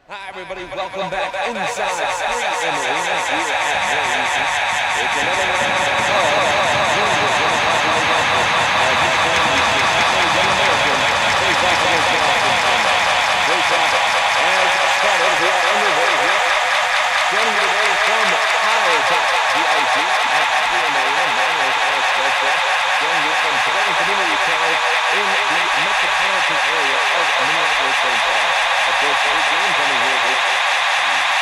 Hi, everybody. Welcome back inside Street and Arena here at Mariucci. It's another round of juniors in the popular basket as this time the Chicago Young Americans face off against the Boston Thunder. Face-off has started. We are underway here. Joining you today from high atop the IG at Street and Arena, my name is Alex Westbrook. Joining you from Suburban Community College in the metropolitan area of Minneapolis, St. Paul. Of course, big game coming here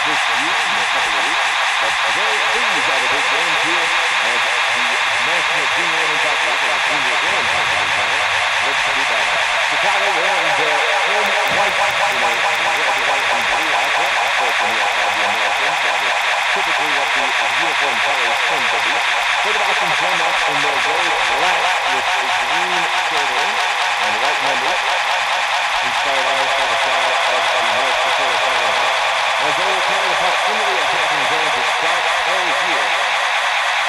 this year in a couple of weeks. But very pleased are the big games here as the National Junior Women's Hockey League, or Junior Women's Hockey League, looks to be back. Chicago wearing their home white, red, white, and blue outfit. Of course, when you have the Americans, that is typically what the uniform colors tend to be. For the Boston Celtics in their gold black with a green shouldering and white numbers, inspired almost by the style of the North Dakota Fire Hawks, as they will carry the puck into the attacking zone to start play here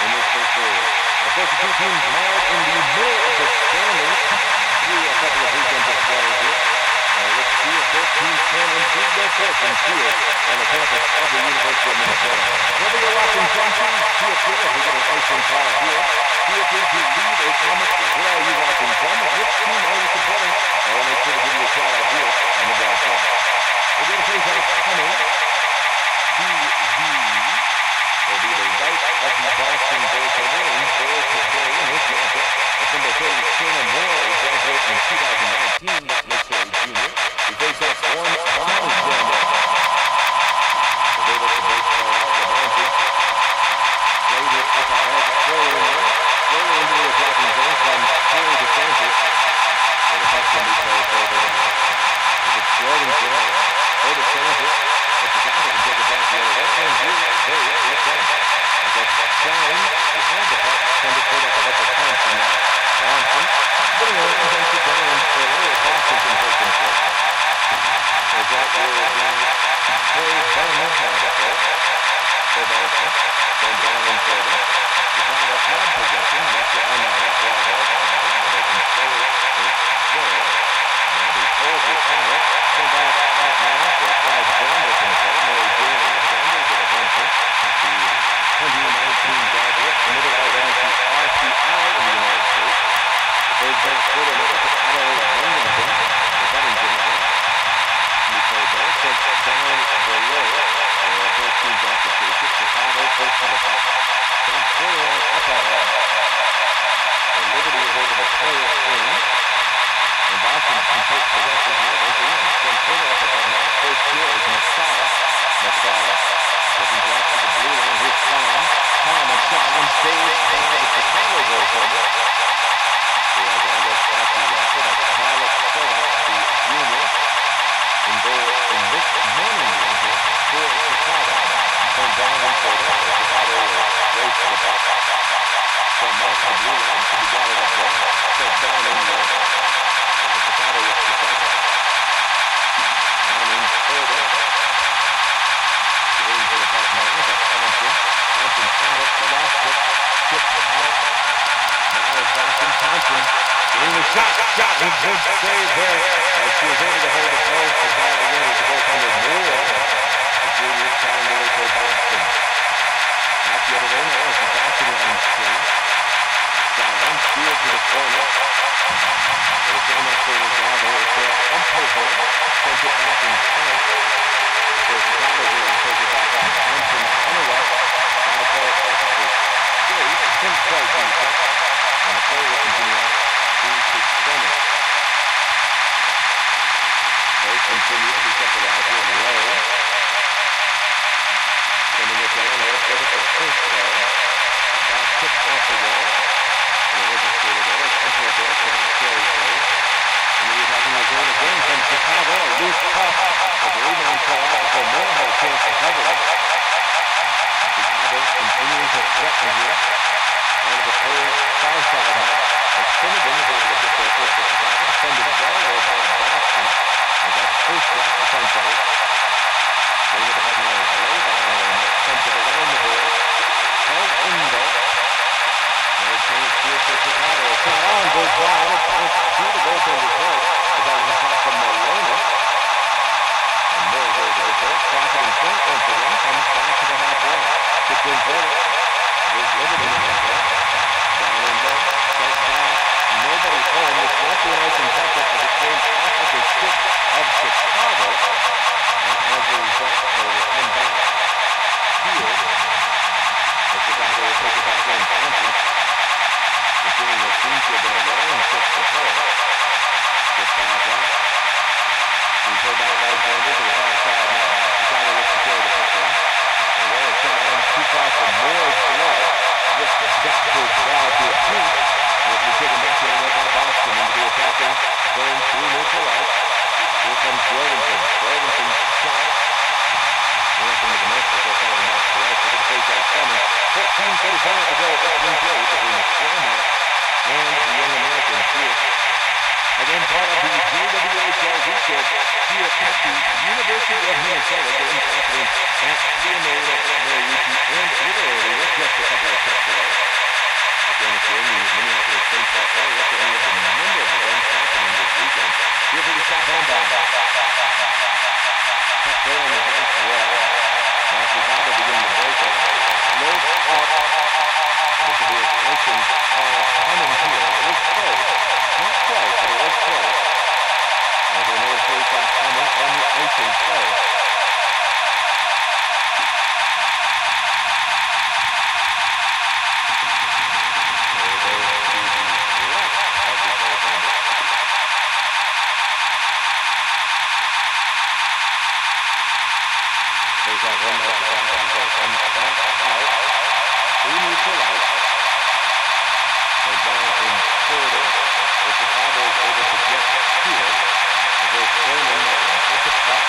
in this first period. Of course, the two teams mired in the middle of the standings through a couple of weekends of play here. Let's see if both teams can improve their fortunes here on the campus of the University of Minnesota. Whether you're watching from feel free, if we get an icing call here, feel free to leave a comment. Where are you watching from? Which team are you supporting? I will make sure to give you a shout out here on the broadcast. We're going to face off coming to will be the right of the Boston goaltender in goal today in this matchup. That's number 30, Shannon Moore, a graduate in 2019. That makes her a junior. We face off one Bonnie Shannon. As they look to break the ball out, Mariucci played it up ahead, slowly into the attacking zone from Corey DeSantis. So the puck's going to be played further down. As it's Jorgensen for DeSantis. But Chicago can take it back the other way, and here they get done. As that's Shine, who had the puck, send it straight up ahead to Thompson now. Thompson, putting it in, takes it down for a little Boston can take control. As that will be Trey Bowman now to play. For Boston, going down in further. Chicago had possession, left it on the half wall there. They can play it with Joe. Now the Coles will try it. Sent back out now for Clyde Vander can play. Mary Jane Alexander with a venture. The 2019 graduate committed all down to RPI in the United States. The third best further now to Adelaide Bennington. The Bennington there. He played there. Sent down below. There are 13 off the chase. Chicago first to the top. Sent further on up ahead. The Liberty is able to play it in. And Boston can take possession here once again. Then further up ahead now. First here is Masada. Looking back to the blue line. Here's Tom. Tom and Sean saved by the Chicago goaltender. Who has a look at the record. That's Violet Soda, the junior, in goal in this morning game here for Chicago. Then down and further. Chicago will race to the puck. From off the blue line. Should be gathered up there. Set down in there. Chicago looks to cycle. Down in further. Waiting for the puck now. That's Thompson. Thompson had it. The last kick. Tipped out. Now is Thompson. Getting the shot. A good save there. As she was able to hold the post. The guy again is the goaltender Moore. The junior trying to wait for Boston. Out the other way now as the Boston line change. Shot on field to the corner. They're getting up for the gather. It's there. Umpover sent it back in front. So Chicago here will take it back out. Thompson on the left. Trying to play it back up with Gage. Couldn't quite do that. And the play will continue out to center. They continue to kept it out here low. Sending it down there. Get it for first play. Back tipped off the wall. And it was a skater there. It's Umpover there for that carry play. And then you're having a zone again from Chicago. A loose puck. As the rebound fell out before Moore had a chance to cover it. Chicago continuing to threaten here. On the far side now. As Finnegan is able to get there first for Chicago. Defended well there by Boston. As that first shot defensively. Getting it ahead now is way behind the net. Sends it around the board. Held in there. And a chance here for Chicago. A shot on goes wide. It bounced to the goaltender's head. As that was a shot from Maloney. And Moore is able to get there. Slaps it in front once again. Comes back to the half wall. Kicked in forward. There's Liberty now there. Down in there. Sent back. Nobody home. This won't be an open bucket as it came off of the stick of Chicago. And as a result, they will come back here. As Chicago will take it back in. Thompson. Considering what seems to have been a long kick for her. Good pass out. He pulled back Alexander to the far side now. Chicago looks to carry the puck out. The roll shot in too far for Moore's glove. Just a shot to crowd to a peak. And if we take him back here right by Boston into the attacking zone through neutral ice. Here comes Jorgensen. Jorgensen's shot. Went up into the net before falling back to the ice. Look at the face-off coming. 14:35 to go. Opening play between the Swarmack and the young Americans here. Again, part of the JWHL weekend here at the University of Minnesota. Getting confidence at CMA, at Mariucci, and literally with just a couple of steps away. Again, if you're in the Minneapolis St. Paul area, look at any of the number of events happening this weekend. Feel free to stop on by. Puck there on the half wall. Now Chicago beginning to break it. Slope up. This will be a icing call coming here. It was close. Not quite, but it was close. There's another face-off coming on the icing play. There goes to the left of the goaltender. Face-off run by Chicago. Comes back out. Through neutral ice. They're down in further. Chicago is able to get here. There's Thurman now with the puck.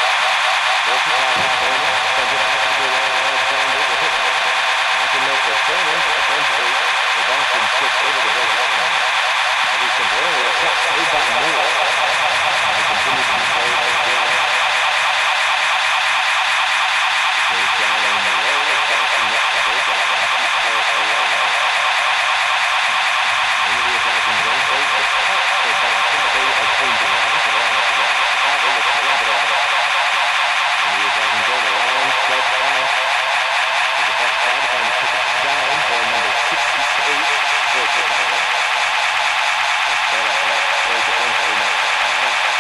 There's Chicago. Thurman sends it back to the goal line. Alexander with it. Back in there for Thurman, but defensively, the Boston sits over the goal line. At least temporarily, a shot saved by Moore. And it continues to be played again. Goes down in the low. Boston gets the breakout and keeps her alive. Into the attacking zone, plays the puck for Boston, but they are changing around, so they'll have to go. Chicago looks to grab it all. Into the attacking zone, a long stretch pass. With the puck side, trying to kick it down for number 68 for Chicago. That's better ahead, played defensively now.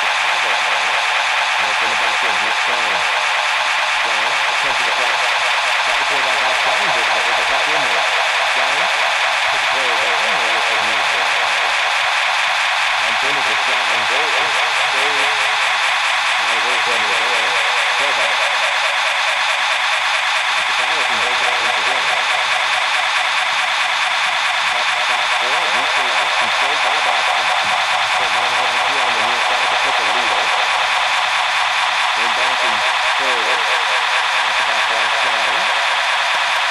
Chicago ahead. And it's in the back end, here's Stein. Stein, attempt to the puck. Got the pull back out, Stein did, but with the puck in there. Stein. Put the player down. No look at needed there. Thompson is a shot on goal. Save. Now the goaltender there. Kovac. Chicago can break out once again. Puck spot for it. Neutral ice. Controlled by Boston. So now having two on the near side to put the lead on. Then back in further. At the back line side.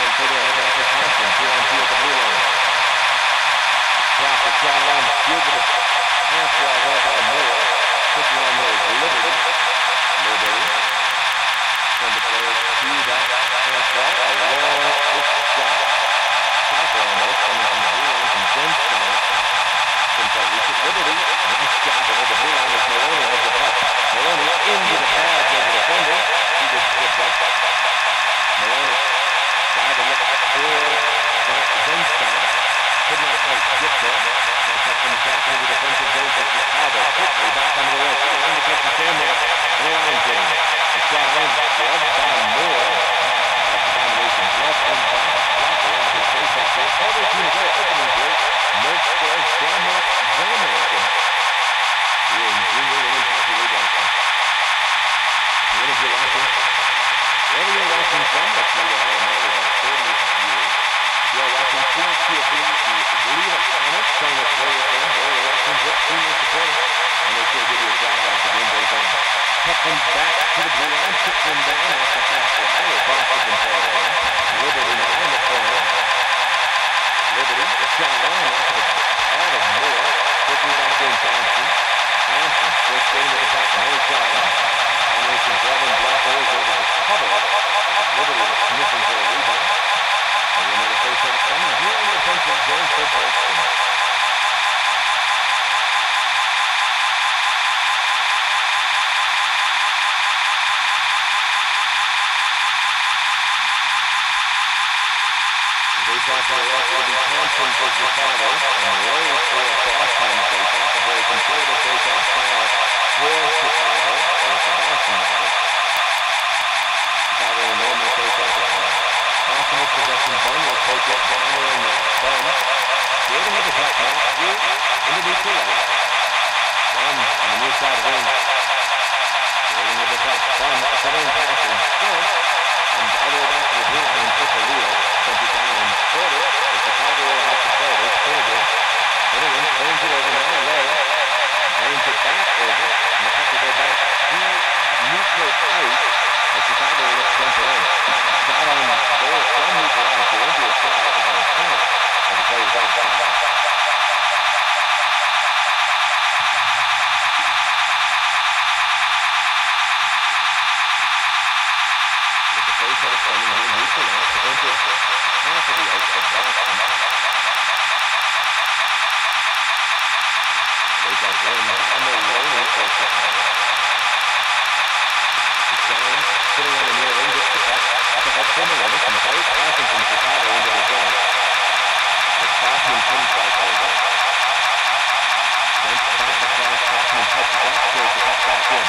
Then further ahead back to Thompson. 2-on-2 at the blue line. Cross the shot line, field to the half wall there by Moore. Pushing on there is Liberty. Liberty. Send the player to that half wall. A long shot. South almost coming from the blue line from Jenstein. Couldn't quite reach it. Liberty. Nice job over the blue line as Maloney has the puck. Maloney into the pads of the defender. He just skipped up. Maloney tried to look for Jenstein. Could not quite get there. The puck comes back into the defensive zone for Chicago. Quickly back onto the right side. Trying to catch the stand there. Aaron. The shot in. Gloved by Moore. That's a combination. Glove and blocker. And the face-off there. Other team is there. Opening break. Merck scores. Shamrock. Zone American. Here in Junior Women's Hockey League action. What if you're watching? Wherever you're watching from, let's see that right now. We have 30 years. You're watching please feel free to leave a comment, telling us where you're from, where you're watching, what team you're supporting, and make sure to give you a shout out as the game goes on. Puck comes back to the blue line, kicks him down off the half line, where Boston can play it again. Liberty now in the corner. Liberty, the shot line, off of the pad of Moore, quickly back in Thompson. Thompson still skating with the puck, another shot line. Combination glove and blocker is able to cover it. Liberty is sniffing for a rebound. And another face-off coming here in the defensive zone for Boston. face-off to the left. It'll be Thompson for Chicago and Lowe for Boston on the face-off. A very conservative face-off style for Chicago, or for Boston, rather. Chicago in a normal face-off as well. Boston with possession. Bunn will take it down there in the Bunn. Skating with the puck now through into neutral left. Bunn on the near side wing. Skating with the puck. Bunn centering pass in front. And all the way back to the blue line and push a wheel. Sent it down and scored it. The Chicago will have to play this. Finnegan. Finnegan turns it over now. Low. Turns it back over. And the puck will go back to neutral ice. The Chicago will look to dump it in. Shot on goal from neutral ice. There won't be a shot at the point as the player's outside. Face-off coming here, neutral ice, defensive half of the ice for Boston. Face-off win, Maloney for Chicago. Deshaun sitting on the near wing, gets the puck, up ahead for Maloney, some great passing from Chicago into the zone. The Kaufman couldn't quite hold it. Then back across, Kaufman touches up, throws the puck back in.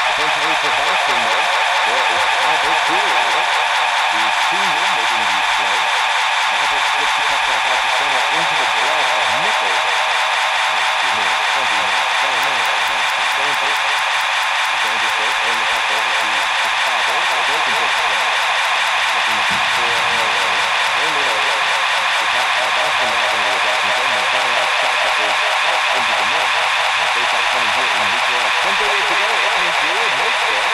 Defensively for Boston, though, there is Albert Doolittle, the senior, making the play. Albert flips the puck back out to center into the glove of Nichols. Excuse me, that's something like fun, and that's the Sanchez. The Sanchez goes, turn the puck over to Chicago. They can take the play. Looking for Malone. Turned it over. Boston back into the attacking zone. They try to have a shot that goes out into the net. And face-off coming here in neutral ice. 10:38 to go. Opening period. No score.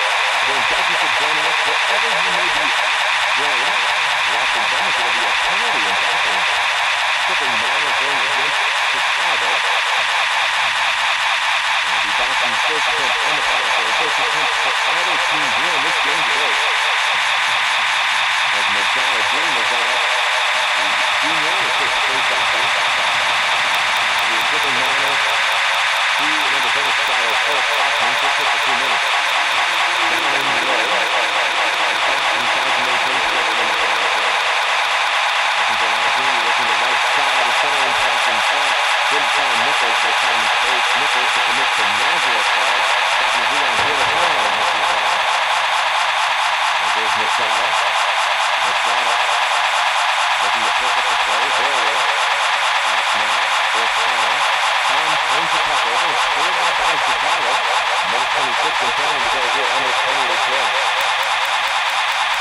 Again, thank you for joining us wherever you may be joining. Watching tennis, it'll be a penalty in tackling. Tripping minor going against Chicago. It'll be Boston's first attempt on the power play. First attempt for either team here in this game today. As Mazzara, Jimmy Mazzara, the junior, will take the face-off back. It'll be a tripping minor to number 10 style for Boston. Just for 2 minutes. Down in the low. Boston tries to maintain possession in the power play. Looking for an opportunity, looking to the right side, a centering pass in front. Didn't find Nichols, they find the space. Nichols to commit to Nazareth hard. Stopping the D-line here at home, Mr. Zara. There's Machado. Machado. Looking to pick up the play. There it is. Back now for Tom. Tom turns the puck over. It's cleared out by Chicago. Minute 26 and counting to go here on this penalty kill.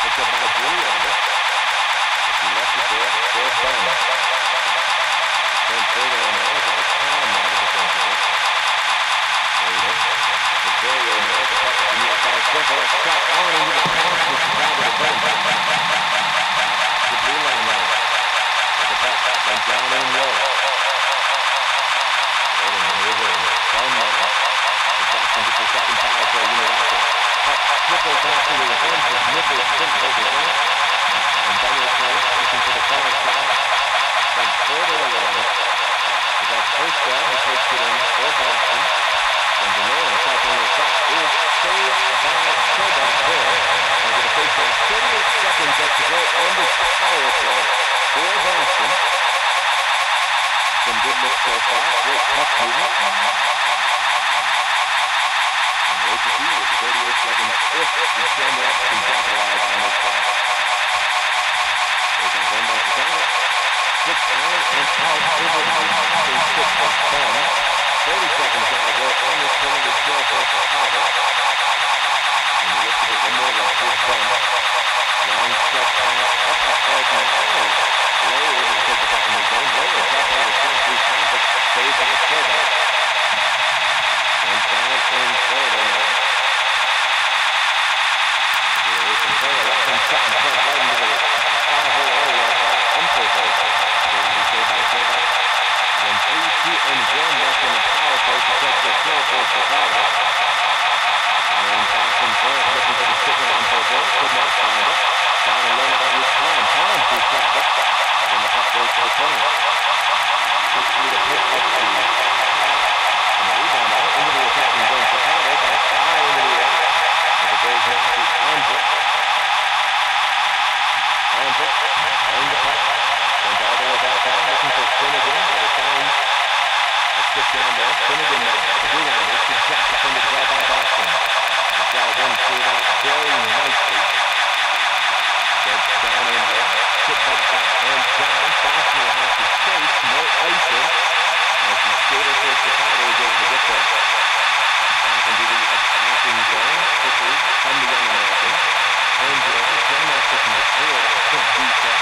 Picked up by Jimmy Albert. He left it there for Bunn. Then further on now is like Tom now to defensively. There he is. The barrier now. The puck at the near side circle. A shot on into the pass for Chicago to Bunn. The blue line now. With the puck. Went down in low. Bunn now. Boston gets their second power play unit out there. Puck trickles back to the defense as Nichols couldn't hold it in. And Bunn will play, looking for the far side. Then further along. We got first down, who takes it in for Boston. And DeNolan, shot on the shot, is saved by Showback there. And we're going to face on 38 seconds left to go on this power play for Boston. Some good looks so far. Great puck movement. Wait to see with 38 seconds if the Shamrocks can capitalize on this play. There's a run by Chicago. Six down and out over the passing stick of Bunn. 30 seconds now to go on this penalty kill for Chicago. And we look to get one more left. Here's Bunn. Long stretch pass up ahead now. Lowe able to take the puck in the zone. Lowe dropped on the shot through traffic. Saved by Showback. And down in Florida now. There's a player left and shot in front right into the foul hole area by Umperville. Going to be saved by Showback. Then 3, 2, and 1 left in the power play to set the kill for Chicago. And pass in front, looking for the stick of Umperville. Could not find it. Down and low now with Tom. Tom through traffic. And the puck goes to the corner. Quickly to pick up the and the rebound out into the attacking zone. Chicago back high into the air. As it goes now to Andrick. Andrick playing the puck. Sent all the way back down, looking for Finnegan, but it finds a stick down there. Finnegan now, the blue line, this good shot defended well by Boston. The shot again cleared out very nicely. Gets down in there, chip back out, and down. Boston will have to chase, no icing, as the skater for Chicago is able to get there. Back into the attacking zone, quickly from the young American. Turns it over, Janmark looking to clear it, couldn't do so.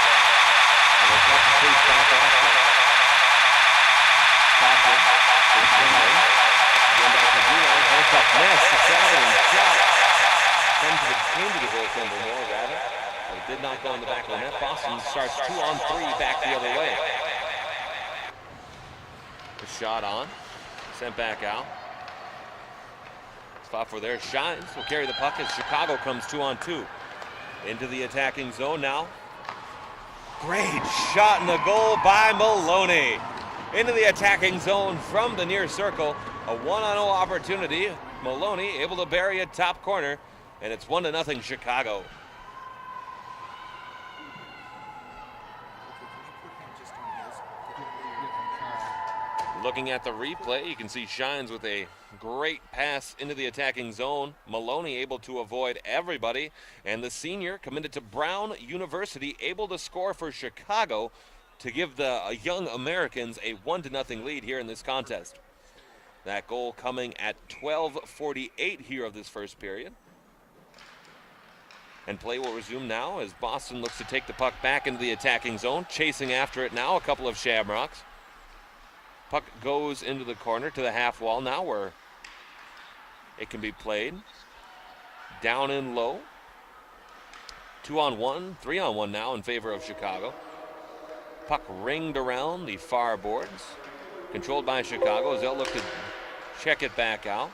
And we'll have to chase back after. Coughlin, is down. Going back to Gulon, hands up, miss, a Saturn shot. Came to the goaltender more, rather. But it did not go in the back of the net. Boston starts 2-on-3 back the other way. The shot on, sent back out. Spot for their Shines will carry the puck as Chicago comes 2-on-2. Into the attacking zone now. Great shot in the goal by Maloney. Into the attacking zone from the near circle. A 1-on-0 opportunity. Maloney able to bury it top corner. And it's 1-0 Chicago. Looking at the replay, you can see Shines with a great pass into the attacking zone. Maloney able to avoid everybody. And the senior, committed to Brown University, able to score for Chicago to give the young Americans a 1-0 lead here in this contest. That goal coming at 12:48 here of this first period. And play will resume now as Boston looks to take the puck back into the attacking zone. Chasing after it now, a couple of Shamrocks. Puck goes into the corner to the half wall now where it can be played. Down in low. 2-on-1, 3-on-1 now in favor of Chicago. Puck ringed around the far boards. Controlled by Chicago as they'll look to check it back out.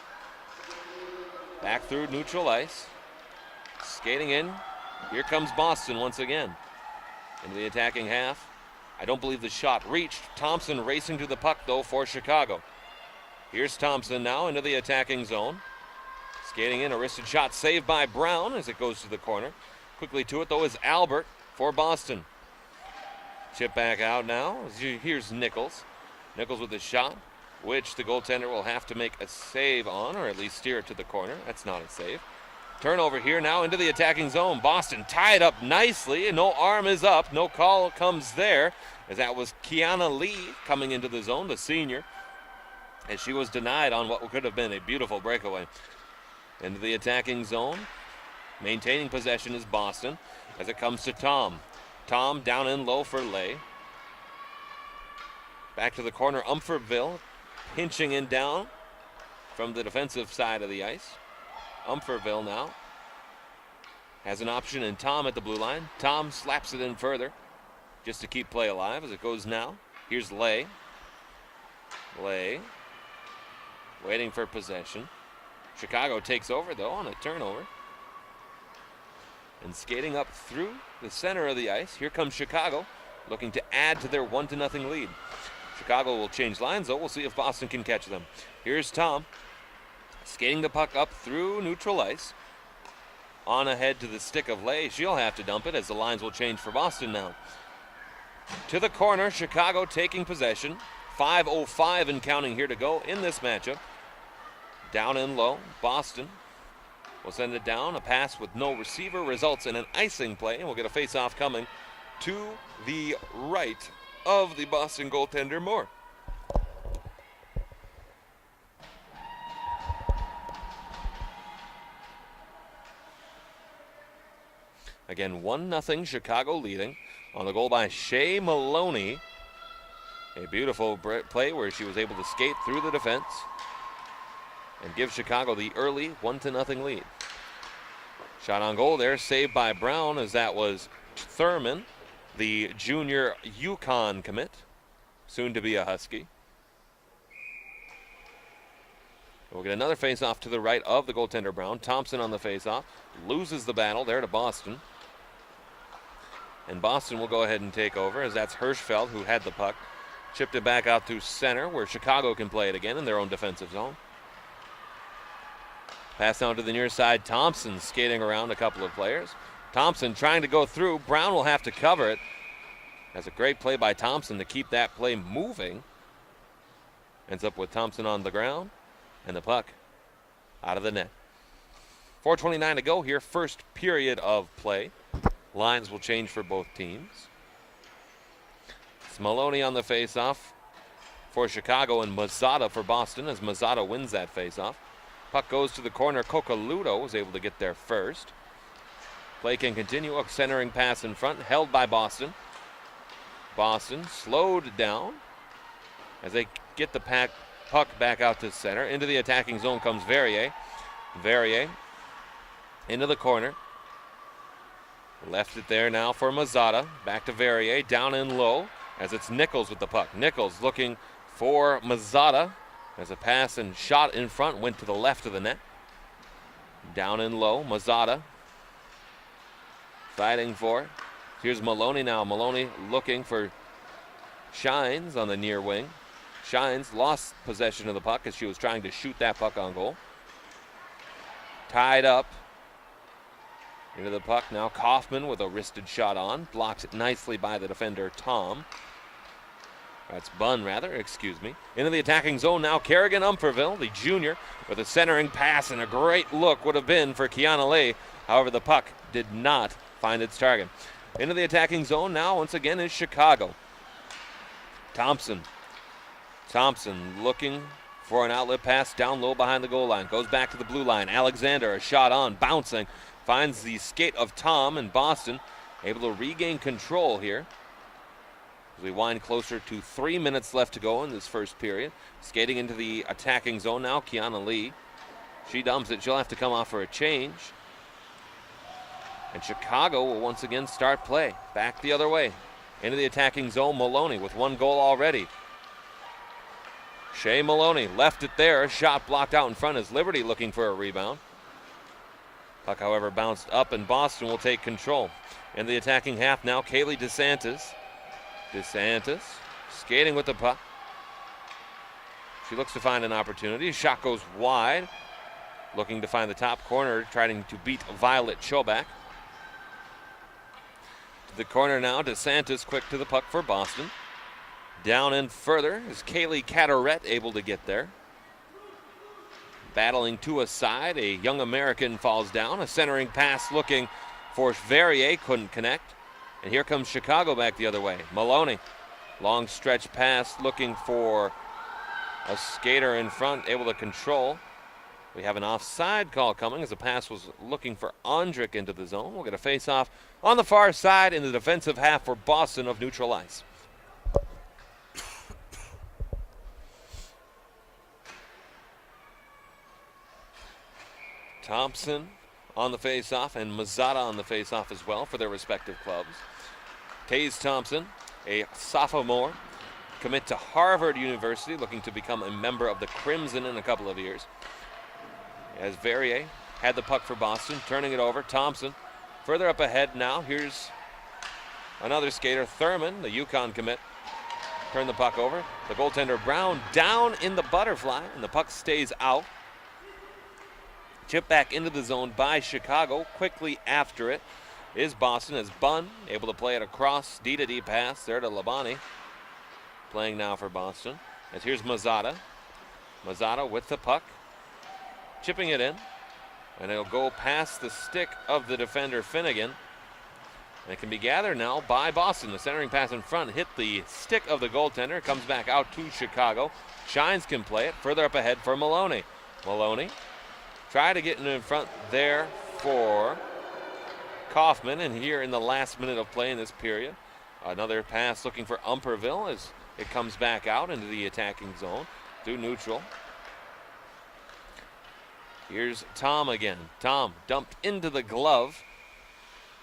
Back through neutral ice. Skating in. Here comes Boston once again. Into the attacking half. I don't believe the shot reached. Thompson racing to the puck, though, for Chicago. Here's Thompson now into the attacking zone. Skating in, a wristed shot saved by Brown as it goes to the corner. Quickly to it, though, is Albert for Boston. Chip back out now. Here's Nichols. Nichols with the shot, which the goaltender will have to make a save on, or at least steer it to the corner. That's not a save. Turnover here now into the attacking zone. Boston tied up nicely, and no arm is up. No call comes there, as that was Kiana Lee coming into the zone, the senior, as she was denied on what could have been a beautiful breakaway. Into the attacking zone. Maintaining possession is Boston as it comes to Tom. Tom down in low for Lay. Back to the corner, Umferville pinching in down from the defensive side of the ice. Umferville now has an option, and Tom at the blue line. Tom slaps it in further just to keep play alive as it goes now. Here's Lay. Lay waiting for possession. Chicago takes over, though, on a turnover. And skating up through the center of the ice, here comes Chicago, looking to add to their 1-0 lead. Chicago will change lines, though. We'll see if Boston can catch them. Here's Tom. Skating the puck up through neutral ice. On ahead to the stick of Lay. She'll have to dump it as the lines will change for Boston now. To the corner, Chicago taking possession. 5:05 and counting here to go in this matchup. Down in low, Boston will send it down. A pass with no receiver results in an icing play, and we'll get a face-off coming to the right of the Boston goaltender, Moore. Again, 1-0 Chicago leading on the goal by Shea Maloney. A beautiful play where she was able to skate through the defense and give Chicago the early 1-0 lead. Shot on goal there, saved by Brown, as that was Thurman, the junior UConn commit, soon to be a Husky. We'll get another face-off to the right of the goaltender Brown. Thompson on the face-off, loses the battle there to Boston. And Boston will go ahead and take over, as that's Hirschfeld who had the puck. Chipped it back out to center, where Chicago can play it again in their own defensive zone. Pass down to the near side. Thompson skating around a couple of players. Thompson trying to go through. Brown will have to cover it. That's a great play by Thompson to keep that play moving. Ends up with Thompson on the ground and the puck out of the net. 4:29 to go here, first period of play. Lines will change for both teams. It's Maloney on the faceoff for Chicago and Mazzotta for Boston as Mazzotta wins that faceoff. Puck goes to the corner. Cocaludo was able to get there first. Play can continue. A centering pass in front, held by Boston. Boston slowed down as they get the puck back out to center. Into the attacking zone comes Verrier. Verrier into the corner. Left it there now for Mazzotta. Back to Verrier, down and low as it's Nichols with the puck. Nichols looking for Mazzotta as a pass and shot in front went to the left of the net. Down and low, Mazzotta fighting for it. Here's Maloney now. Maloney looking for Shines on the near wing. Shines lost possession of the puck as she was trying to shoot that puck on goal. Tied up. Into the puck now. Kaufman with a wristed shot on. Blocks it nicely by the defender, Tom. That's Bunn, rather. Excuse me. Into the attacking zone now. Kerrigan Umferville, the junior, with a centering pass, and a great look would have been for Kiana Lee. However, the puck did not find its target. Into the attacking zone now, once again, is Chicago. Thompson. Thompson looking for an outlet pass down low behind the goal line. Goes back to the blue line. Alexander, a shot on, bouncing. Finds the skate of Tom and Boston. Able to regain control here. As we wind closer to 3 minutes left to go in this first period. Skating into the attacking zone now, Kiana Lee. She dumps it. She'll have to come off for a change. And Chicago will once again start play. Back the other way. Into the attacking zone, Maloney with one goal already. Shea Maloney left it there. Shot blocked out in front as Liberty looking for a rebound. Puck, however, bounced up, and Boston will take control. In the attacking half now, Kaylee DeSantis. DeSantis skating with the puck. She looks to find an opportunity. Shot goes wide. Looking to find the top corner, trying to beat Violet Chobak. To the corner now, DeSantis quick to the puck for Boston. Down and further is Kaylee Cataret able to get there. Battling to a side, a young American falls down. A centering pass looking for Verrier, couldn't connect. And here comes Chicago back the other way. Maloney, long stretch pass looking for a skater in front, able to control. We have an offside call coming as the pass was looking for Ondrick into the zone. We'll get a face-off on the far side in the defensive half for Boston of neutral ice. Thompson on the face-off and Mazzotta on the face-off as well for their respective clubs. Taze Thompson, a sophomore, commit to Harvard University, looking to become a member of the Crimson in a couple of years. As Verrier had the puck for Boston, turning it over. Thompson further up ahead now. Here's another skater, Thurman, the UConn commit. Turn the puck over. The goaltender Brown down in the butterfly, and the puck stays out. Chip back into the zone by Chicago. Quickly after it is Boston as Bunn able to play it across. D-to-D pass there to Labani. Playing now for Boston. As here's Mazzotta. Mazzotta with the puck. Chipping it in. And it'll go past the stick of the defender Finnegan. And it can be gathered now by Boston. The centering pass in front hit the stick of the goaltender. Comes back out to Chicago. Shines can play it. Further up ahead for Maloney. Maloney try to get in front there for Kaufman. And here in the last minute of play in this period, another pass looking for Umperville as it comes back out into the attacking zone through neutral. Here's Tom again. Tom dumped into the glove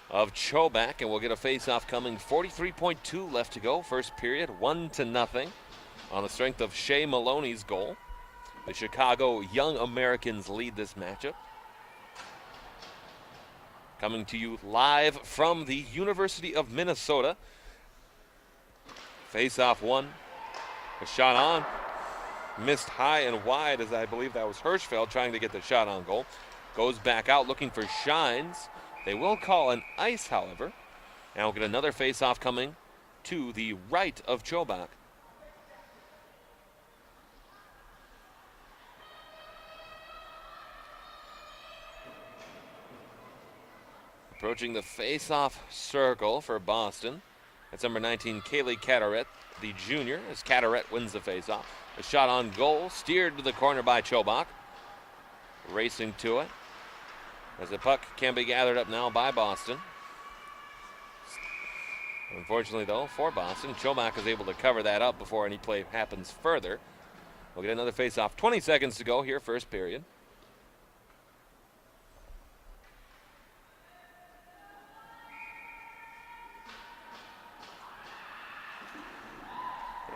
of Chobak, and we'll get a face-off coming. 43.2 left to go. First period, 1-0 on the strength of Shea Maloney's goal. The Chicago Young Americans lead this matchup. Coming to you live from the University of Minnesota. Face-off one. A shot on. Missed high and wide, as I believe that was Hirschfeld trying to get the shot on goal. Goes back out looking for Shines. They will call an ice, however. And we'll get another face-off coming to the right of Chobak. Approaching the face-off circle for Boston. That's number 19, Kaylee Carteret, the junior, as Carteret wins the face-off. A shot on goal, steered to the corner by Chobak. Racing to it, as the puck can be gathered up now by Boston. Unfortunately, though, for Boston, Chobak is able to cover that up before any play happens further. We'll get another face-off. 20 seconds to go here, first period.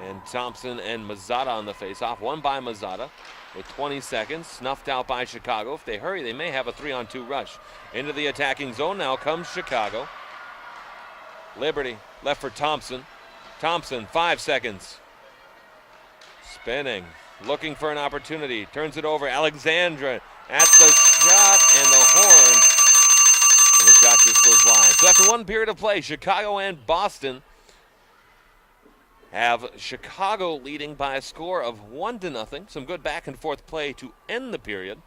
And Thompson and Mazzotta on the faceoff. One by Mazzotta with 20 seconds. Snuffed out by Chicago. If they hurry, they may have a 3-on-2 rush. Into the attacking zone now comes Chicago. Liberty left for Thompson. Thompson, 5 seconds. Spinning. Looking for an opportunity. Turns it over. Alexandra at the shot and the horn. And the shot just goes wide. So after one period of play, Chicago and Boston have Chicago leading by a score of 1-0. Some good back and forth play to end the period.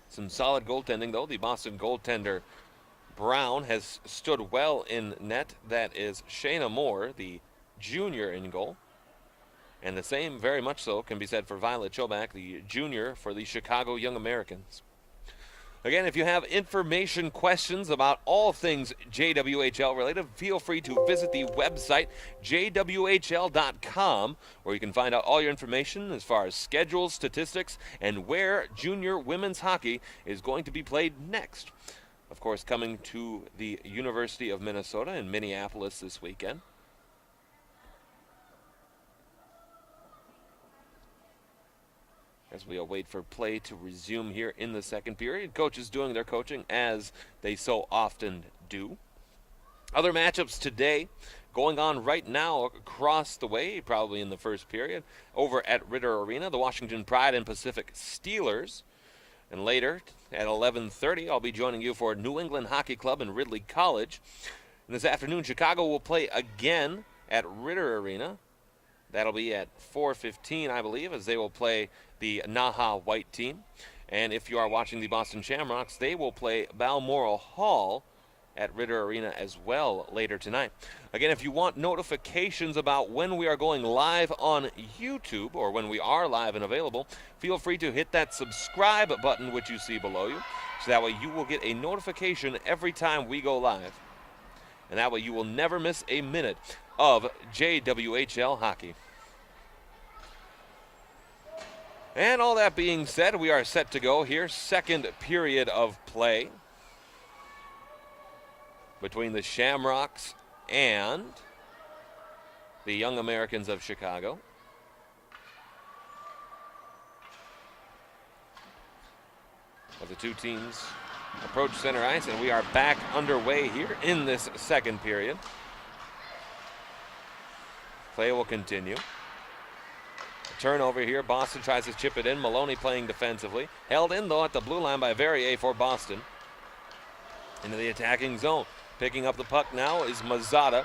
Some solid goaltending, though. The Boston goaltender Brown has stood well in net. That is Shayna Moore, the junior, in goal. And the same, very much so, can be said for Violet Chobak, the junior for the Chicago Young Americans. Again, if you have information questions about all things JWHL related, feel free to visit the website jwhl.com, where you can find out all your information as far as schedules, statistics, and where junior women's hockey is going to be played next. Of course, coming to the University of Minnesota in Minneapolis this weekend. As we await for play to resume here in the second period. Coaches doing their coaching as they so often do. Other matchups today going on right now across the way, probably in the first period, over at Ritter Arena, the Washington Pride and Pacific Steelers. And later at 11:30, I'll be joining you for New England Hockey Club and Ridley College. And this afternoon, Chicago will play again at Ritter Arena. That'll be at 4:15, I believe, as they will play the Naha White team. And if you are watching the Boston Shamrocks, they will play Balmoral Hall at Ritter Arena as well later tonight. Again, if you want notifications about when we are going live on YouTube, or when we are live and available, feel free to hit that subscribe button which you see below you, so that way you will get a notification every time we go live. And that way you will never miss a minute of JWHL hockey. And all that being said, we are set to go here. Second period of play between the Shamrocks and the Young Americans of Chicago. As the two teams approach center ice, and we are back underway here in this second period. Play will continue. Turnover here. Boston tries to chip it in. Maloney playing defensively. Held in, though, at the blue line by Verrier for Boston. Into the attacking zone. Picking up the puck now is Mazzotta.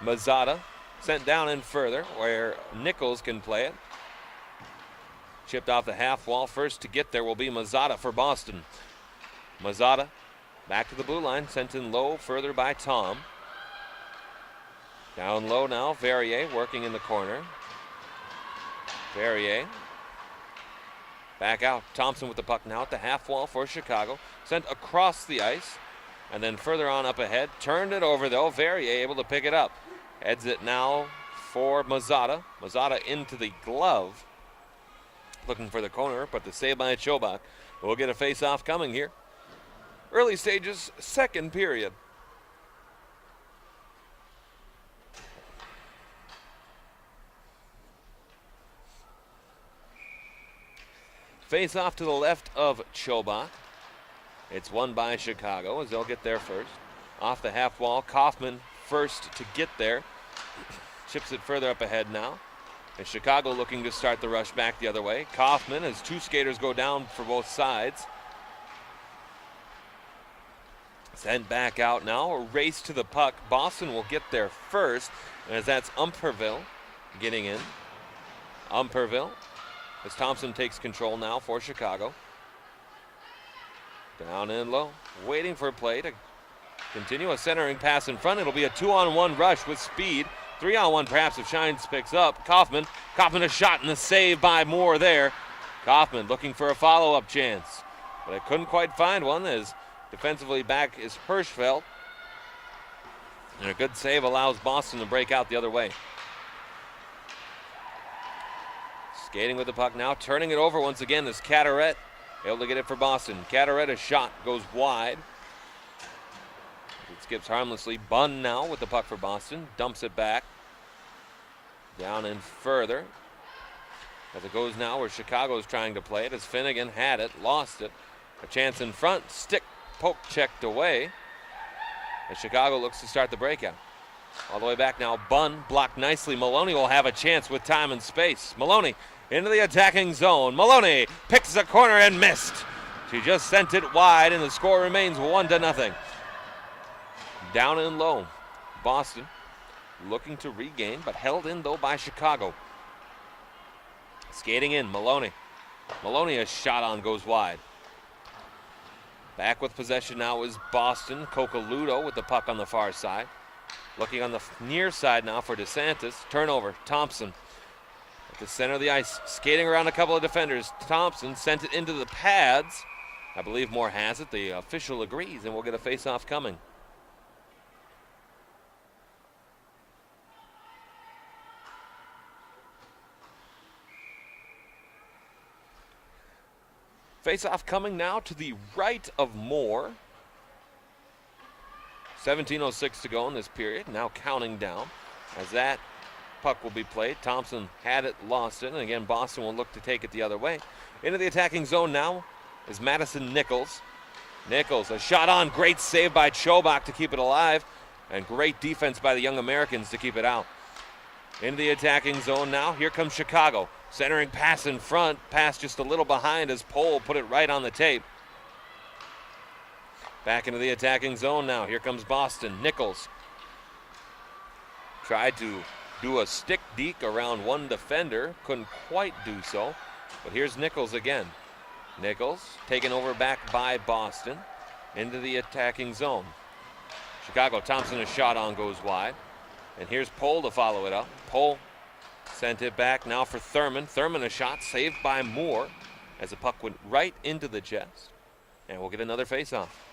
Mazzotta sent down in further, where Nichols can play it. Chipped off the half wall. First to get there will be Mazzotta for Boston. Mazzotta back to the blue line. Sent in low further by Tom. Down low now. Verrier working in the corner. Verrier back out. Thompson with the puck now at the half wall for Chicago. Sent across the ice, and then further on up ahead. Turned it over, though. Verrier able to pick it up. Heads it now for Mazzotta. Mazzotta into the glove. Looking for the corner, but the save by Chobak. We'll get a face-off coming here. Early stages, second period. Face off to the left of Chobak. It's won by Chicago as they'll get there first. Off the half wall, Kaufman first to get there. Chips it further up ahead now. And Chicago looking to start the rush back the other way. Kaufman as two skaters go down for both sides. Sent back out now, a race to the puck. Boston will get there first, as that's Umperville getting in. Umperville, as Thompson takes control now for Chicago. Down in low, waiting for a play to continue a centering pass in front. It'll be a 2-on-1 rush with speed. 3-on-1 perhaps if Shines picks up. Kaufman a shot and a save by Moore there. Kaufman looking for a follow-up chance, but I couldn't quite find one, as defensively back is Hirschfeld. And a good save allows Boston to break out the other way. Skating with the puck now, turning it over once again is Carteret. Able to get it for Boston. Carteret, a shot goes wide. It skips harmlessly. Bunn now with the puck for Boston. Dumps it back. Down in further. As it goes now where Chicago's trying to play it, as Finnegan had it, lost it. A chance in front. Stick poke checked away. As Chicago looks to start the breakout. All the way back now. Bunn blocked nicely. Maloney will have a chance with time and space. Maloney into the attacking zone. Maloney picks the corner and missed. She just sent it wide, and the score remains 1-0. Down and low. Boston looking to regain, but held in though by Chicago. Skating in, Maloney. Maloney, a shot on, goes wide. Back with possession now is Boston. Cocaludo with the puck on the far side. Looking on the near side now for DeSantis. Turnover, Thompson. At the center of the ice, skating around a couple of defenders. Thompson sent it into the pads. I believe Moore has it. The official agrees, and we'll get a face-off coming. Face-off coming now to the right of Moore. 17:06 to go in this period. Now counting down as that puck will be played. Thompson had it, lost it, and again Boston will look to take it the other way. Into the attacking zone now is Madison Nichols. Nichols, a shot on, great save by Chobak to keep it alive, and great defense by the young Americans to keep it out. Into the attacking zone now, here comes Chicago. Centering pass in front, pass just a little behind as Pohl put it right on the tape. Back into the attacking zone now, here comes Boston. Nichols tried to do a stick deke around one defender, couldn't quite do so, but here's Nichols again. Nichols taken over back by Boston into the attacking zone. Chicago, Thompson, a shot on, goes wide, and here's Pohl to follow it up. Pohl sent it back now for Thurman. Thurman, a shot saved by Moore as the puck went right into the chest, and we'll get another face-off.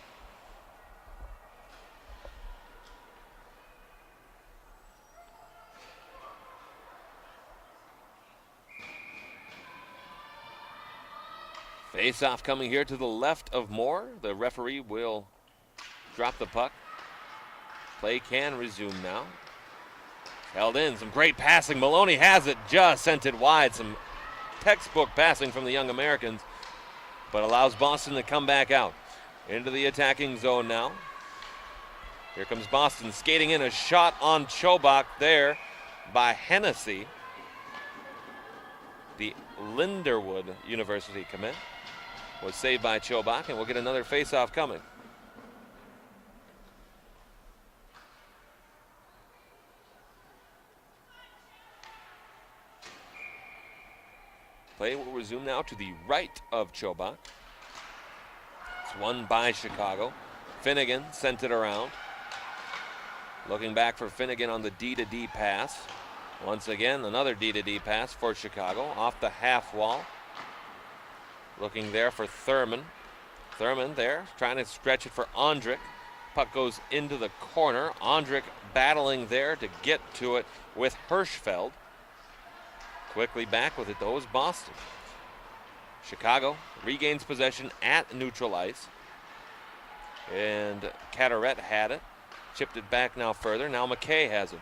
Face-off coming here to the left of Moore. The referee will drop the puck. Play can resume now. Held in, some great passing. Maloney has it, just sent it wide. Some textbook passing from the young Americans, but allows Boston to come back out. Into the attacking zone now. Here comes Boston skating in, a shot on Chobak there by Hennessy, the Linderwood University commit. Was saved by Chobak, and we'll get another face-off coming. Play will resume now to the right of Chobak. It's won by Chicago. Finnegan sent it around. Looking back for Finnegan on the D-to-D pass. Once again, another D-to-D pass for Chicago off the half wall. Looking there for Thurman. Thurman there, trying to stretch it for Ondrik. Puck goes into the corner. Ondrik battling there to get to it with Hirschfeld. Quickly back with it though is Boston. Chicago regains possession at neutral ice. And Carteret had it. Chipped it back now further. Now McKay has it.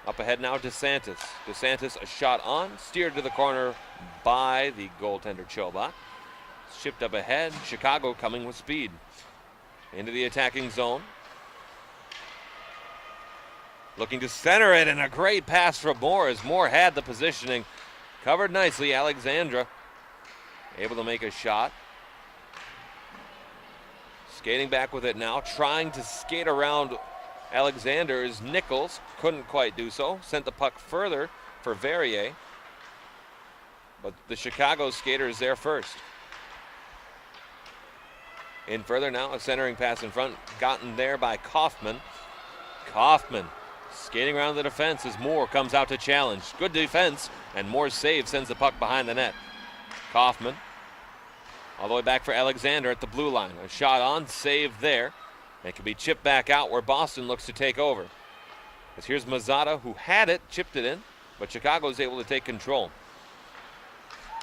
Up ahead now DeSantis. DeSantis, a shot on. Steered to the corner by the goaltender Chobak. Shipped up ahead. Chicago coming with speed. Into the attacking zone. Looking to center it, and a great pass from Moore as Moore had the positioning. Covered nicely, Alexandra able to make a shot. Skating back with it now, trying to skate around Alexander is Nichols. Couldn't quite do so. Sent the puck further for Verrier. But the Chicago skater is there first. In further now, a centering pass in front, gotten there by Kaufman. Kaufman skating around the defense as Moore comes out to challenge. Good defense, and Moore's save sends the puck behind the net. Kaufman all the way back for Alexander at the blue line. A shot on, save there. It can be chipped back out where Boston looks to take over. As here's Mazzotta, who had it, chipped it in, but Chicago is able to take control.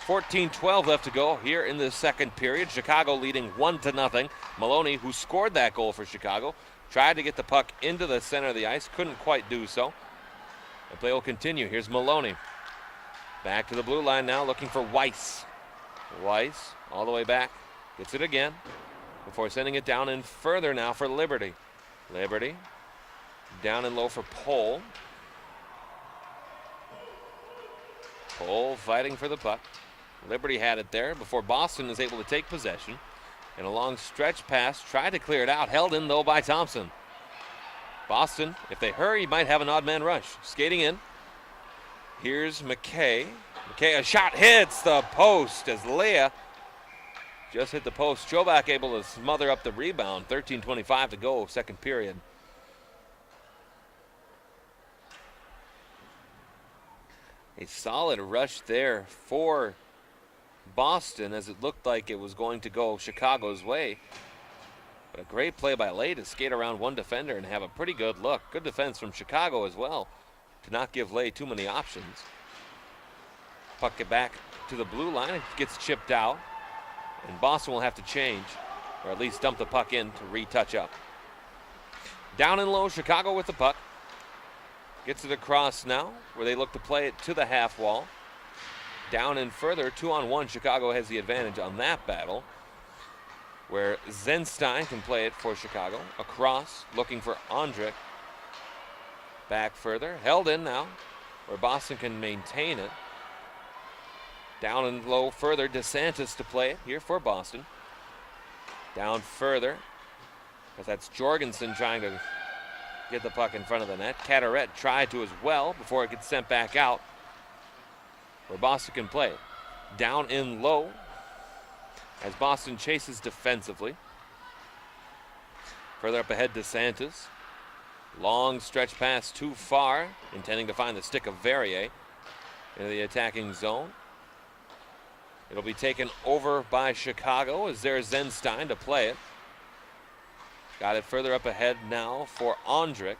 14-12 left to go here in the second period. Chicago leading 1-0. Maloney, who scored that goal for Chicago, tried to get the puck into the center of the ice, couldn't quite do so. The play will continue. Here's Maloney. Back to the blue line now, looking for Weiss. Weiss all the way back, gets it again before sending it down in further now for Liberty. Liberty down and low for Pohl. Pohl fighting for the puck. Liberty had it there before Boston is able to take possession. And a long stretch pass, tried to clear it out, held in though by Thompson. Boston, if they hurry, might have an odd man rush. Skating in. Here's McKay. McKay, a shot hits the post as Leah just hit the post. Chobak able to smother up the rebound. 13:25 to go, second period. A solid rush there for Boston as it looked like it was going to go Chicago's way. But a great play by Lay to skate around one defender and have a pretty good look. Good defense from Chicago as well to not give Lay too many options. Puck it back to the blue line. It gets chipped out. And Boston will have to change, or at least dump the puck in to retouch up. Down and low, Chicago with the puck. Gets it across now, where they look to play it to the half wall. Down and further, 2-on-1, Chicago has the advantage on that battle, where Zenstein can play it for Chicago. Across, looking for Ondrik. Back further, held in now, where Boston can maintain it. Down and low further, DeSantis to play it here for Boston. Down further, because that's Jorgensen trying to get the puck in front of the net. Cataret tried to as well before it gets sent back out, where Boston can play it. Down in low, as Boston chases defensively. Further up ahead, DeSantis. Long stretch pass too far, intending to find the stick of Verrier into the attacking zone. It'll be taken over by Chicago as there's Zenstein to play it. Got it further up ahead now for Ondrik.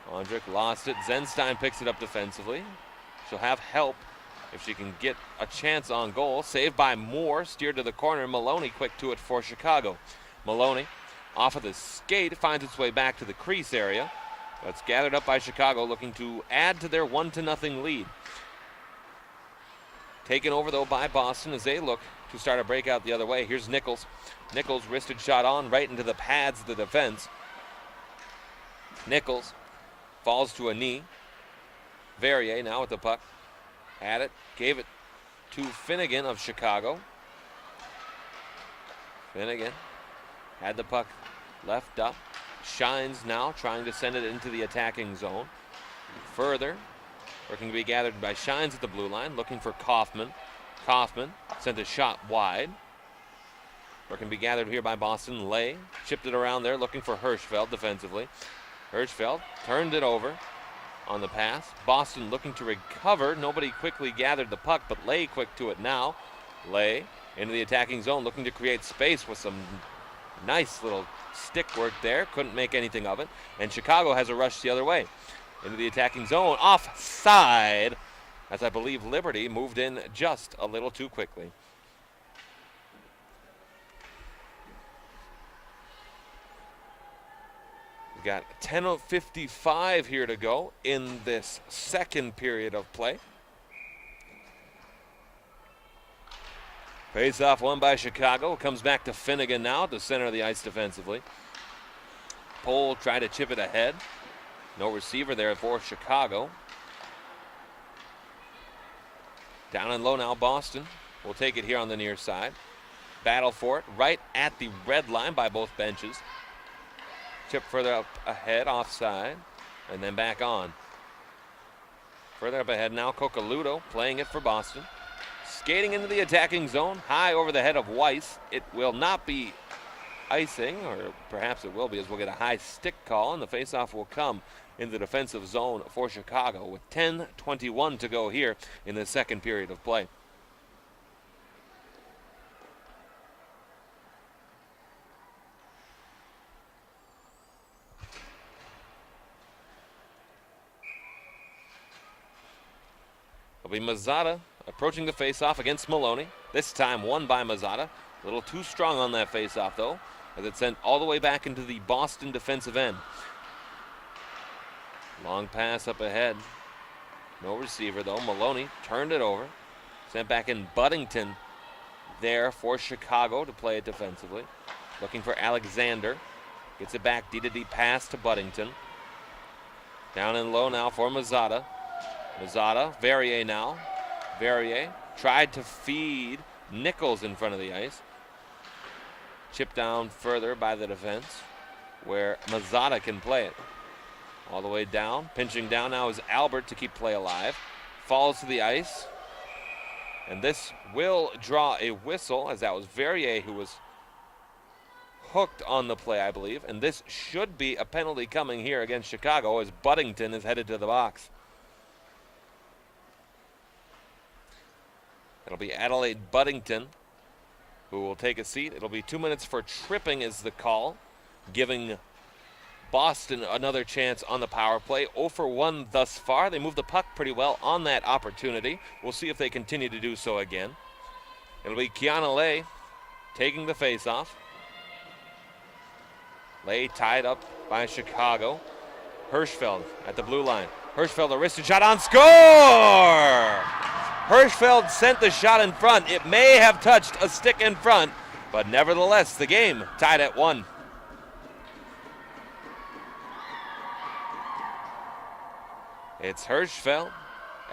Ondrik lost it. Zenstein picks it up defensively. She'll have help if she can get a chance on goal. Saved by Moore, steered to the corner. Maloney quick to it for Chicago. Maloney off of the skate finds its way back to the crease area. But it's gathered up by Chicago, looking to add to their 1-0 lead. Taken over, though, by Boston as they look to start a breakout the other way. Here's Nichols. Nichols wristed shot on right into the pads of the defense. Nichols falls to a knee. Verrier now with the puck. Had it, gave it to Finnegan of Chicago. Finnegan had the puck left up. Shines now, trying to send it into the attacking zone. Further, working to be gathered by Shines at the blue line, looking for Kaufman. Kaufman sent a shot wide. Working to be gathered here by Boston. Lay chipped it around there, looking for Hirschfeld defensively. Hirschfeld turned it over on the pass. Boston looking to recover. Nobody quickly gathered the puck, but Lay quick to it now. Lay into the attacking zone, looking to create space with some nice little stick work there. Couldn't make anything of it. And Chicago has a rush the other way into the attacking zone. Offside, as I believe Liberty moved in just a little too quickly. We've got 10:55 here to go in this second period of play. Face-off won by Chicago. Comes back to Finnegan now, to center of the ice defensively. Pohl tried to chip it ahead. No receiver there for Chicago. Down and low now, Boston will take it here on the near side. battle for it right at the red line by both benches. Chip further up ahead, offside, and then back on. Further up ahead now, Cocaludo playing it for Boston. Skating into the attacking zone, high over the head of Weiss. It will not be icing, or perhaps it will be, as we'll get a high stick call, and the faceoff will come in the defensive zone for Chicago with 10:21 to go here in the second period of play. It'll be Mazzotta approaching the faceoff against Maloney. This time won by Mazzotta. A little too strong on that faceoff though, as it's sent all the way back into the Boston defensive end. Long pass up ahead. No receiver though. Maloney turned it over. Sent back in Buddington there for Chicago to play it defensively. Looking for Alexander. Gets it back, D-to-D pass to Buddington. Down and low now for Mazzotta. Mazzotta, Verrier now. Verrier tried to feed Nichols in front of the ice. Chipped down further by the defense, where Mazzotta can play it. All the way down, pinching down now is Albert to keep play alive. Falls to the ice. And this will draw a whistle, as that was Verrier who was hooked on the play, I believe. And this should be a penalty coming here against Chicago as Buddington is headed to the box. It'll be Adelaide Buddington who will take a seat. It'll be 2 minutes for tripping is the call, giving Boston another chance on the power play. 0 for 1 thus far. They moved the puck pretty well on that opportunity. We'll see if they continue to do so again. It'll be Kiana Lay taking the faceoff. Lay tied up by Chicago. Hirschfeld at the blue line. Hirschfeld, a wristed shot on score! Hirschfeld sent the shot in front. It may have touched a stick in front, but nevertheless, the game tied at 1. It's Hirschfeld,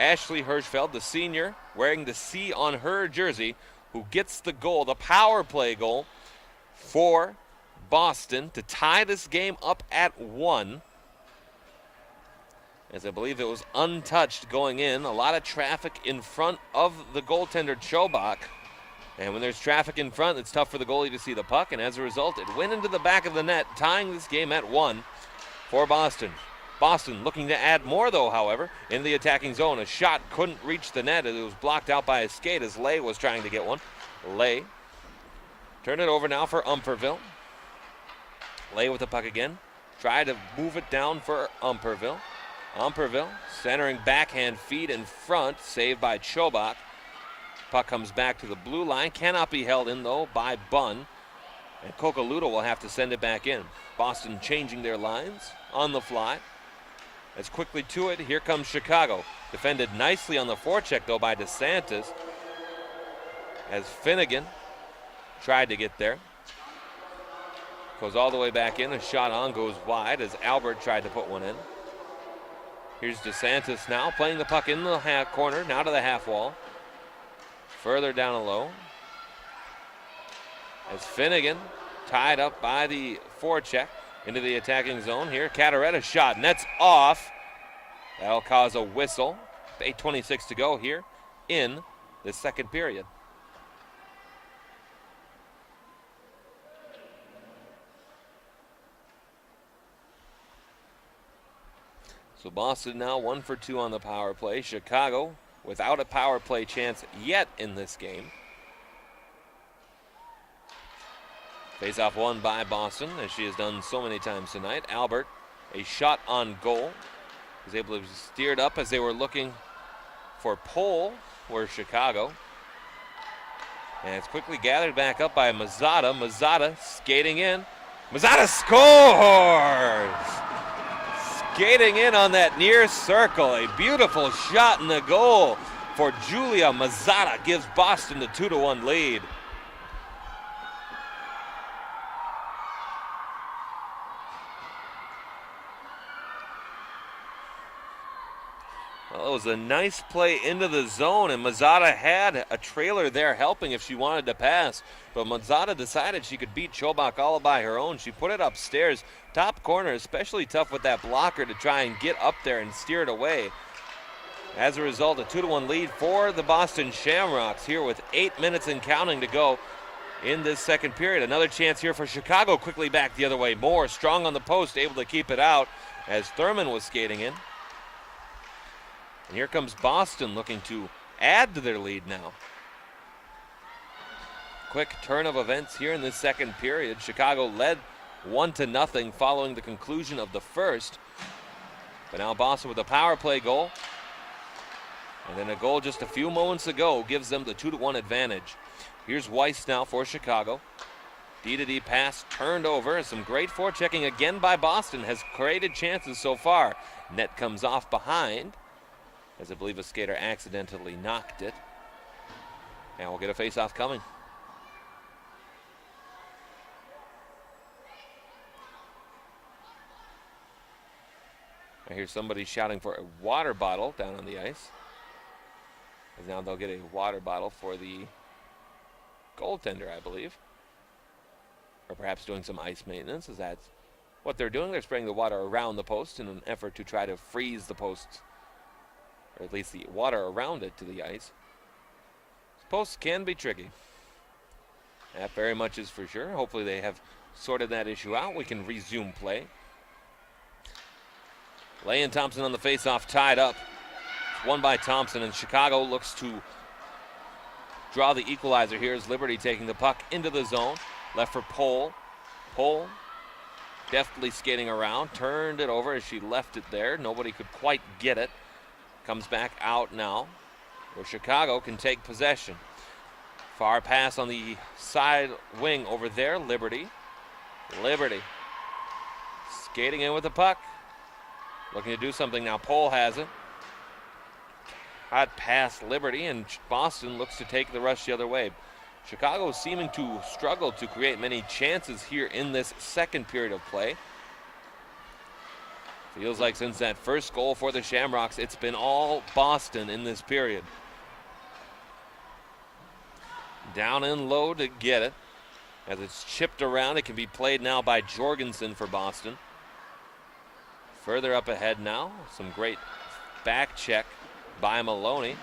Ashley Hirschfeld, the senior, wearing the C on her jersey, who gets the goal, the power play goal for Boston to tie this game up at 1. As I believe it was untouched going in. A lot of traffic in front of the goaltender, Chobak. And when there's traffic in front, it's tough for the goalie to see the puck. And as a result, it went into the back of the net, tying this game at 1 for Boston. Boston looking to add more, though, however, in the attacking zone. A shot couldn't reach the net as it was blocked out by a skate as Lay was trying to get one. Lay turned it over now for Umperville. Lay with the puck again. Try to move it down for Umperville. Umperville centering backhand feed in front, saved by Chobak. Puck comes back to the blue line. Cannot be held in, though, by Bunn. And Cocaludo will have to send it back in. Boston changing their lines on the fly. As quickly to it, here comes Chicago. Defended nicely on the forecheck, though, by DeSantis. As Finnegan tried to get there. Goes all the way back in. A shot on goes wide as Albert tried to put one in. Here's DeSantis now playing the puck in the half corner, now to the half wall. Further down low. As Finnegan tied up by the forecheck into the attacking zone here. Cataretta shot, nets off. That'll cause a whistle. 8:26 to go here in the second period. So Boston now 1 for 2 on the power play. Chicago without a power play chance yet in this game. Face-off won by Boston, as she has done so many times tonight. Albert, a shot on goal. Was able to steer it up as they were looking for pole, were Chicago. And it's quickly gathered back up by Mazzotta. Mazzotta skating in. Mazzotta scores! Skating in on that near circle. A beautiful shot in the goal for Julia Mazzotta gives Boston the 2-1 lead. Well, it was a nice play into the zone, and Mazzata had a trailer there helping if she wanted to pass. But Mazzata decided she could beat Chobak all by her own. She put it upstairs. Top corner, especially tough with that blocker to try and get up there and steer it away. As a result, a 2-1 lead for the Boston Shamrocks here with 8 minutes and counting to go in this second period. Another chance here for Chicago, quickly back the other way. Moore strong on the post, able to keep it out as Thurman was skating in. And here comes Boston looking to add to their lead now. Quick turn of events here in this second period. Chicago led 1-0 following the conclusion of the first. But now Boston with a power play goal. And then a goal just a few moments ago gives them the 2-1 advantage. Here's Weiss now for Chicago. D-to-D pass turned over. Some great forechecking again by Boston has created chances so far. Net comes off behind, as I believe a skater accidentally knocked it. And we'll get a face-off coming. I hear somebody shouting for a water bottle down on the ice. As now they'll get a water bottle for the goaltender, I believe. Or perhaps doing some ice maintenance, as that's what they're doing. They're spraying the water around the post in an effort to try to freeze the posts, or at least the water around it, to the ice. Posts can be tricky. That very much is for sure. Hopefully they have sorted that issue out. We can resume play. Lay and Thompson on the faceoff, tied up. It's won by Thompson, and Chicago looks to draw the equalizer here as Liberty taking the puck into the zone. Left for Pohl. Pohl deftly skating around, turned it over as she left it there. Nobody could quite get it. Comes back out now, where Chicago can take possession. Far pass on the side wing over there. Liberty skating in with the puck. Looking to do something now. Pohl has it. Hot pass Liberty, and Boston looks to take the rush the other way. Chicago seeming to struggle to create many chances here in this second period of play. Feels like since that first goal for the Shamrocks, it's been all Boston in this period. Down and low to get it. As it's chipped around, it can be played now by Jorgensen for Boston. Further up ahead now, some great back check by Maloney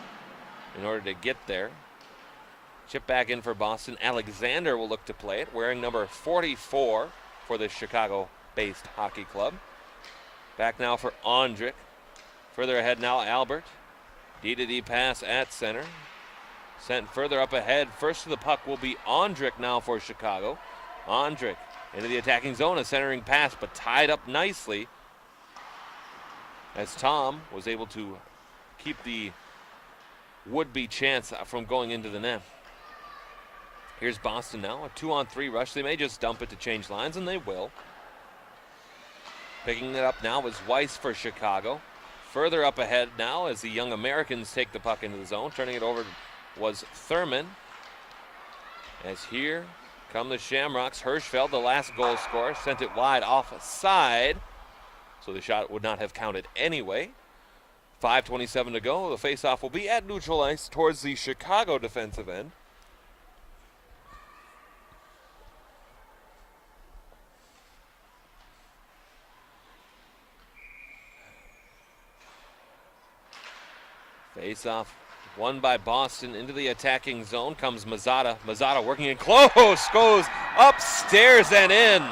in order to get there. Chip back in for Boston. Alexander will look to play it, wearing number 44 for the Chicago-based hockey club. Back now for Ondrik. Further ahead now, Albert. D-to-D pass at center. Sent further up ahead. First to the puck will be Ondrik now for Chicago. Ondrik into the attacking zone, a centering pass, but tied up nicely as Tom was able to keep the would-be chance from going into the net. Here's Boston now, a 2-on-3 rush. They may just dump it to change lines, and they will. Picking it up now is Weiss for Chicago. Further up ahead now as the young Americans take the puck into the zone. Turning it over was Thurman. As here come the Shamrocks. Hirschfeld, the last goal scorer, sent it wide offside. So the shot would not have counted anyway. 5:27 to go. The faceoff will be at neutral ice towards the Chicago defensive end. Face-off won by Boston. Into the attacking zone comes Mazzata. Mazzata working in close, goes upstairs and in.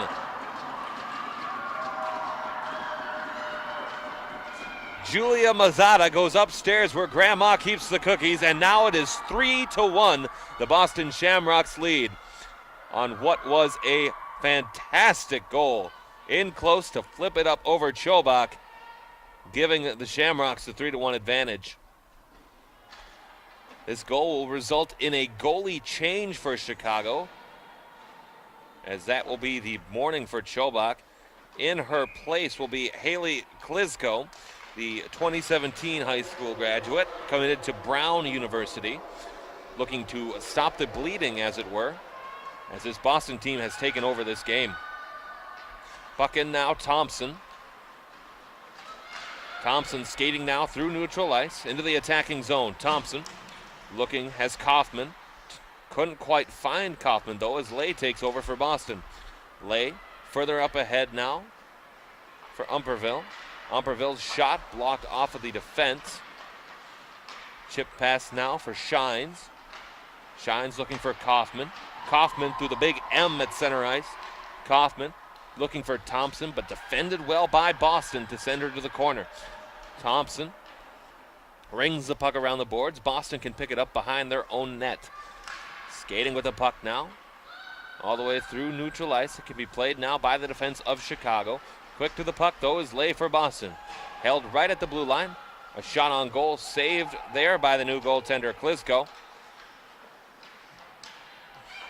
Julia Mazzata goes upstairs where Grandma keeps the cookies, and now it is 3-1. The Boston Shamrocks lead on what was a fantastic goal. In close to flip it up over Chobak, giving the Shamrocks the 3-1 advantage. This goal will result in a goalie change for Chicago, as that will be the morning for Chobak. In her place will be Haley Klizko, the 2017 high school graduate, committed to Brown University, looking to stop the bleeding, as it were, as this Boston team has taken over this game. Puck in now, Thompson. Thompson skating now through neutral ice into the attacking zone. Thompson looking, has Kaufman. Couldn't quite find Kaufman though as Lay takes over for Boston. Lay further up ahead now for Umperville. Umperville's shot blocked off of the defense. Chip pass now for Shines. Shines looking for Kaufman. Kaufman through the big M at center ice. Kaufman looking for Thompson, but defended well by Boston to send her to the corner. Thompson rings the puck around the boards. Boston can pick it up behind their own net. Skating with the puck now, all the way through neutral ice. It can be played now by the defense of Chicago. Quick to the puck, though, is Lay for Boston. Held right at the blue line. A shot on goal saved there by the new goaltender, Klitschko.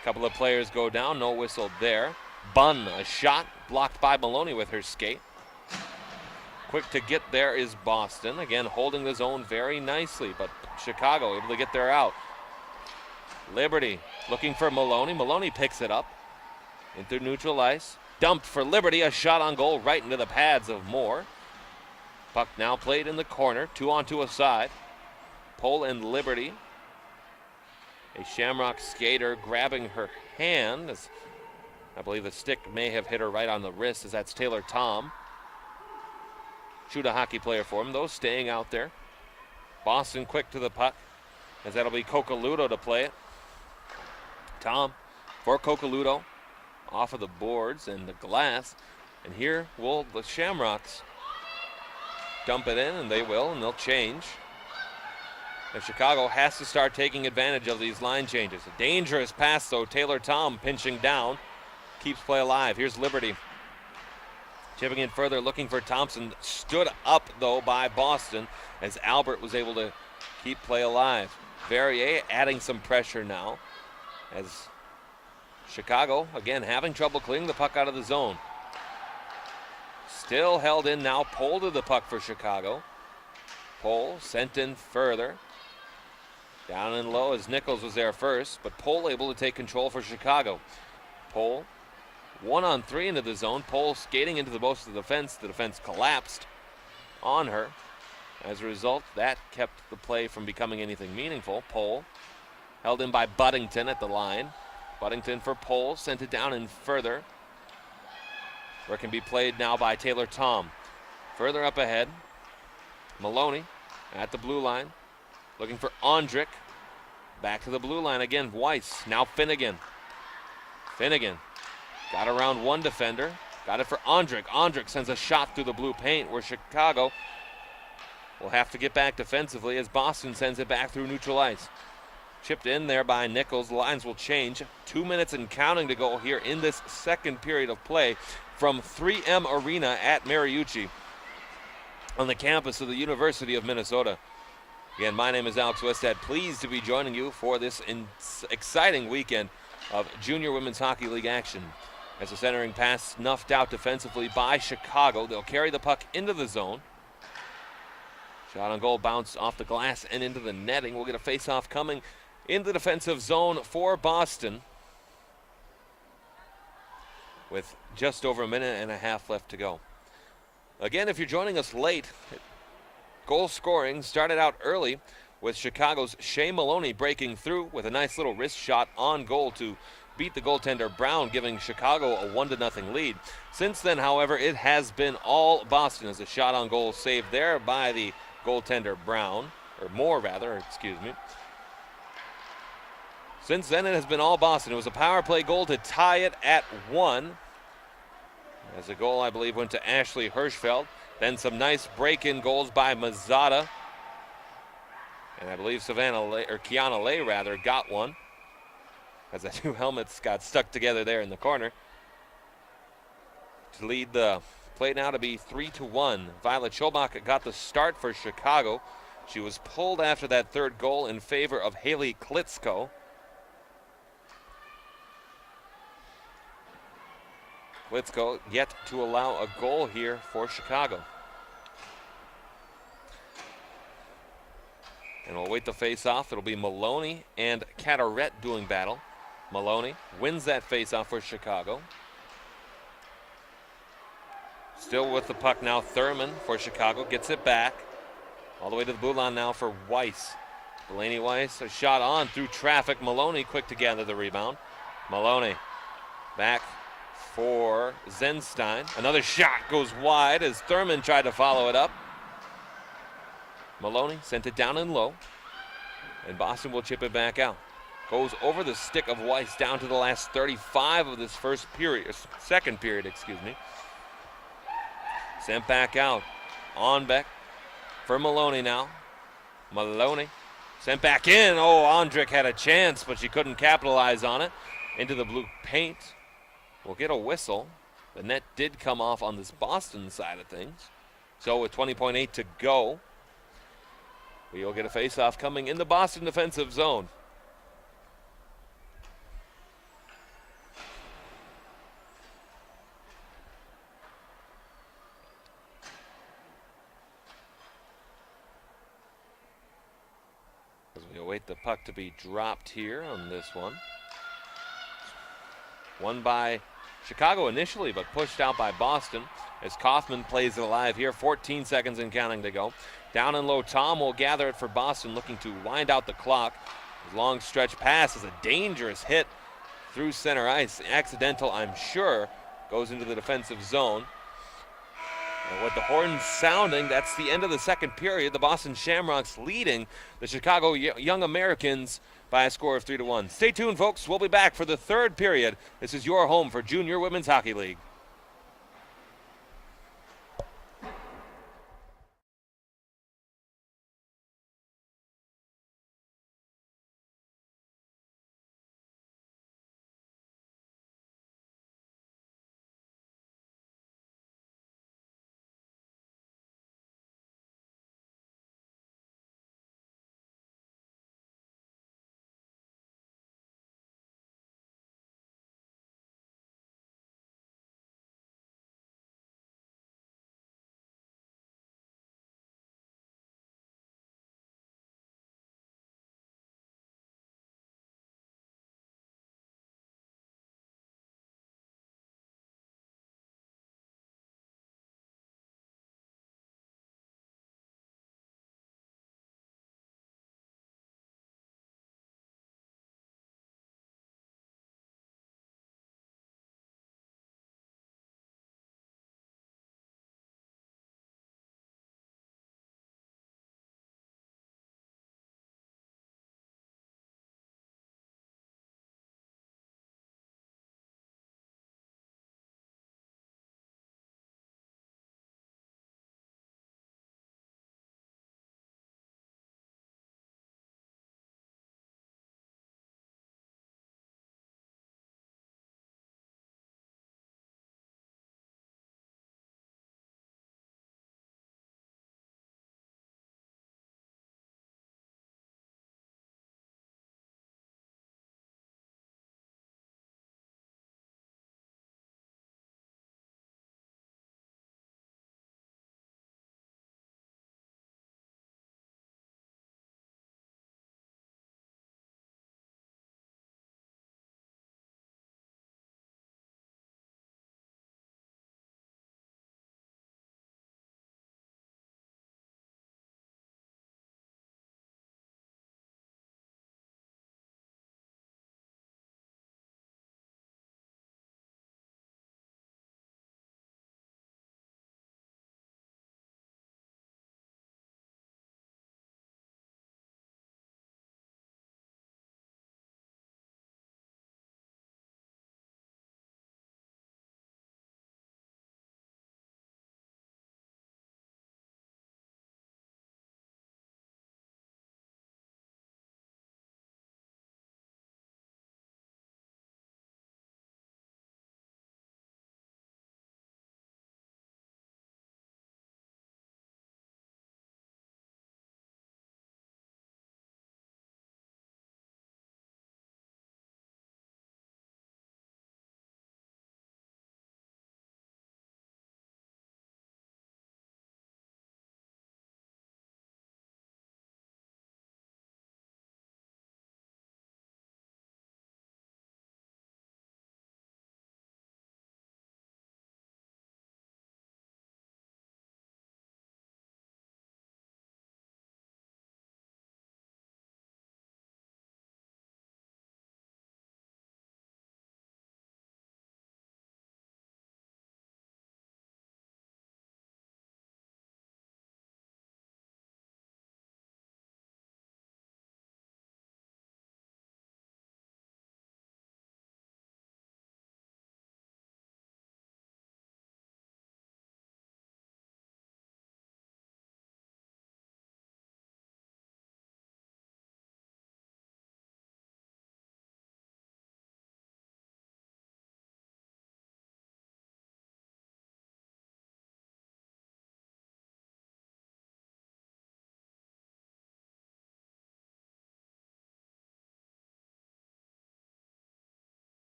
A couple of players go down, no whistle there. Bunn, a shot blocked by Maloney with her skate. Quick to get there is Boston. Again, holding the zone very nicely, but Chicago able to get there out. Liberty looking for Maloney. Maloney picks it up into neutral ice. Dumped for Liberty, a shot on goal right into the pads of Moore. Puck now played in the corner, 2-on-2 aside. Pohl and Liberty. A Shamrock skater grabbing her hand, as I believe the stick may have hit her right on the wrist, as that's Taylor Tom. Shoot a hockey player for him, though, staying out there. Boston quick to the puck, as that'll be Coccoluto to play it. Tom for Coccoluto, off of the boards and the glass. And here will the Shamrocks dump it in, and they will, and they'll change. And Chicago has to start taking advantage of these line changes. A dangerous pass, though. Taylor Tom pinching down. Keeps play alive. Here's Liberty. Chipping in further, looking for Thompson. Stood up, though, by Boston, as Albert was able to keep play alive. Verrier adding some pressure now, as Chicago, again, having trouble clearing the puck out of the zone. Still held in now. Pohl to the puck for Chicago. Pohl sent in further. Down and low as Nichols was there first, but Pohl able to take control for Chicago. Pohl 1-on-3 into the zone. Pohl skating into the most of the defense. The defense collapsed on her. As a result, that kept the play from becoming anything meaningful. Pohl held in by Buddington at the line. Buddington for Pohl, sent it down and further, where it can be played now by Taylor Tom. Further up ahead, Maloney at the blue line, looking for Ondrick. Back to the blue line again, Weiss, now Finnegan. Finnegan got around one defender, got it for Ondrick. Ondrick sends a shot through the blue paint, where Chicago will have to get back defensively as Boston sends it back through neutral ice. Chipped in there by Nichols. The lines will change. 2 minutes and counting to go here in this second period of play from 3M Arena at Mariucci on the campus of the University of Minnesota. Again, my name is Alex Westad. Pleased to be joining you for this exciting weekend of Junior Women's Hockey League action. As the centering pass snuffed out defensively by Chicago, they'll carry the puck into the zone. Shot on goal bounced off the glass and into the netting. We'll get a face-off coming in the defensive zone for Boston, with just over a minute and a half left to go. Again, if you're joining us late, goal scoring started out early with Chicago's Shea Maloney breaking through with a nice little wrist shot on goal to beat the goaltender Brown, giving Chicago a 1-0 lead. Since then, however, it has been all Boston, as a shot on goal saved there by the goaltender Brown, or Moore rather, excuse me. Since then, it has been all Boston. It was a power play goal to tie it at 1. As a goal, I believe, went to Ashley Hirschfeld. Then some nice break-in goals by Mazzotta. And I believe Kiana Lay rather, got one, as the two helmets got stuck together there in the corner, to lead the play now to be 3-1. Violet Schobach got the start for Chicago. She was pulled after that third goal in favor of Haley Klitschko. Klitschko yet to allow a goal here for Chicago. And we'll wait the face-off. It'll be Maloney and Carteret doing battle. Maloney wins that face-off for Chicago. Still with the puck now, Thurman for Chicago. Gets it back. All the way to the blue line now for Weiss. Delaney Weiss, a shot on through traffic. Maloney quick to gather the rebound. Maloney back for Zenstein. Another shot goes wide as Thurman tried to follow it up. Maloney sent it down and low. And Boston will chip it back out. Goes over the stick of Weiss down to the last 35 of this second period. Sent back out. On back for Maloney now. Maloney sent back in. Oh, Ondrick had a chance, but she couldn't capitalize on it. Into the blue paint. We'll get a whistle. The net did come off on this Boston side of things. So with 20.8 to go, we'll get a face-off coming in the Boston defensive zone. As we await the puck to be dropped here on this one. Won by Chicago initially, but pushed out by Boston as Kaufman plays it alive here. 14 seconds and counting to go. Down and low, Tom will gather it for Boston, looking to wind out the clock. His long stretch pass is a dangerous hit through center ice. Accidental, I'm sure, goes into the defensive zone. And with the horns sounding, that's the end of the second period. The Boston Shamrocks leading the Chicago Young Americans by a score of 3-1. Stay tuned, folks. We'll be back for the third period. This is your home for Junior Women's Hockey League.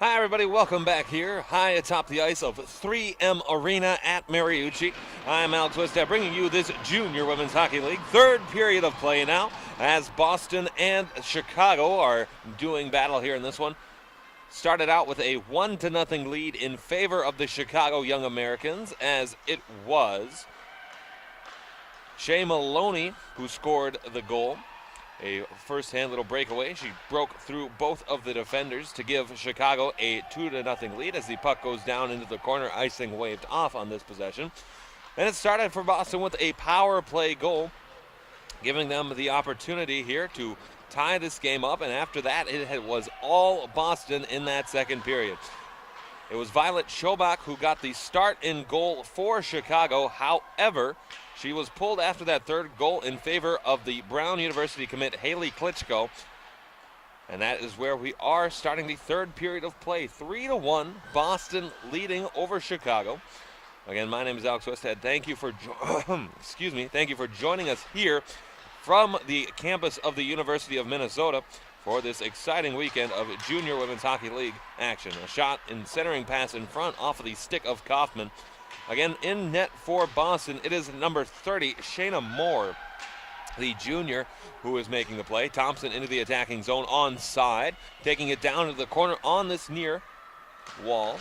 Hi everybody, welcome back here, high atop the ice of 3M Arena at Mariucci. I'm Alex Westhead bringing you this Junior Women's Hockey League. Third period of play now as Boston and Chicago are doing battle here in this one. Started out with a 1-0 lead in favor of the Chicago Young Americans, as it was Shea Maloney who scored the goal. A first-hand little breakaway. She broke through both of the defenders to give Chicago a 2-0 lead as the puck goes down into the corner. Icing waved off on this possession. And it started for Boston with a power play goal, giving them the opportunity here to tie this game up. And after that, it was all Boston in that second period. It was Violet Schobach who got the start in goal for Chicago. However, she was pulled after that third goal in favor of the Brown University commit Haley Klitschko. And that is where we are starting the third period of play. 3-1, Boston leading over Chicago. Again, my name is Alex Westhead. Thank you for Thank you for joining us here from the campus of the University of Minnesota for this exciting weekend of Junior Women's Hockey League action. A shot and centering pass in front off of the stick of Kaufman. Again, in net for Boston, it is number 30, Shayna Moore, the junior, who is making the play. Thompson into the attacking zone onside, taking it down to the corner on this near wall.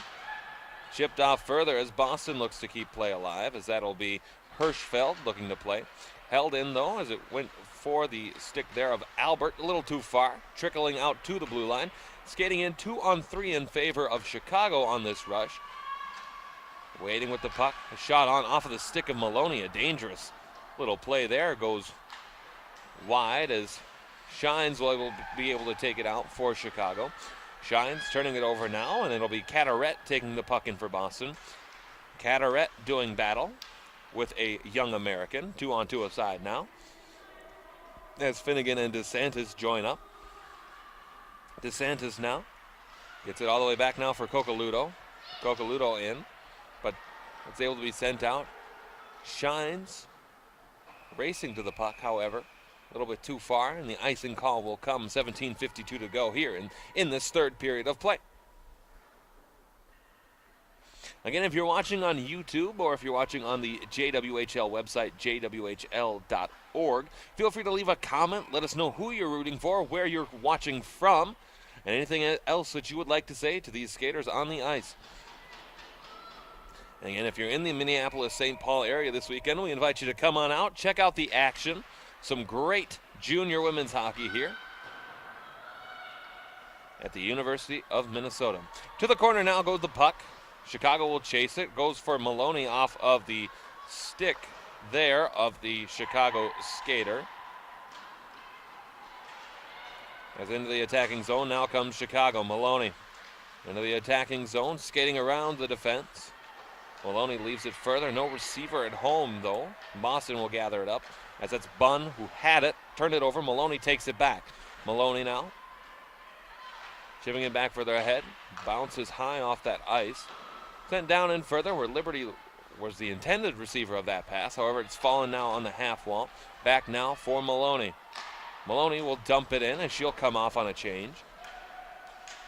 Chipped off further as Boston looks to keep play alive, as that'll be Hirschfeld looking to play. Held in, though, as it went for the stick there of Albert, a little too far, trickling out to the blue line. Skating in 2-on-3 in favor of Chicago on this rush. Waiting with the puck, a shot on off of the stick of Maloney. A dangerous little play there, goes wide as Shines will be able to take it out for Chicago. Shines turning it over now, and it'll be Carteret taking the puck in for Boston. Carteret doing battle with a young American, 2-on-2 aside now, as Finnegan and DeSantis join up. DeSantis now gets it all the way back now for Coccoluto. Coccoluto in, but it's able to be sent out. Shines racing to the puck, however, a little bit too far, and the icing call will come. 17:52 to go here in this third period of play. Again, if you're watching on YouTube or if you're watching on the JWHL website, jwhl.org, feel free to leave a comment. Let us know who you're rooting for, where you're watching from, and anything else that you would like to say to these skaters on the ice. And again, if you're in the Minneapolis-St. Paul area this weekend, we invite you to come on out, check out the action. Some great junior women's hockey here at the University of Minnesota. To the corner now goes the puck. Chicago will chase it. Goes for Maloney off of the stick there of the Chicago skater. As into the attacking zone now comes Chicago. Maloney into the attacking zone, skating around the defense. Maloney leaves it further. No receiver at home, though. Boston will gather it up, as that's Bunn who had it. Turned it over. Maloney takes it back. Maloney now chipping it back further ahead. Bounces high off that ice. Sent down in further where Liberty was the intended receiver of that pass. However, it's fallen now on the half wall. Back now for Maloney. Maloney will dump it in, and she'll come off on a change.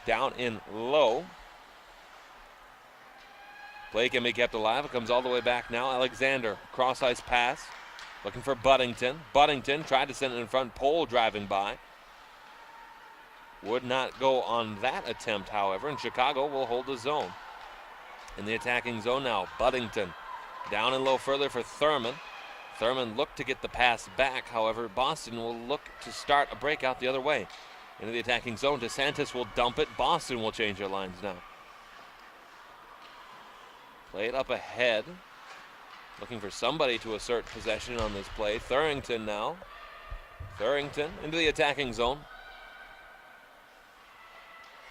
Down in low. Play can be kept alive. It comes all the way back now. Alexander, cross-ice pass. Looking for Buddington. Buddington tried to send it in front. Pole driving by. Would not go on that attempt, however, and Chicago will hold the zone. In the attacking zone now, Buddington. Down and low further for Thurman. Thurman looked to get the pass back. However, Boston will look to start a breakout the other way. Into the attacking zone, DeSantis will dump it. Boston will change their lines now. Play it up ahead. Looking for somebody to assert possession on this play. Thurington now. Thurington into the attacking zone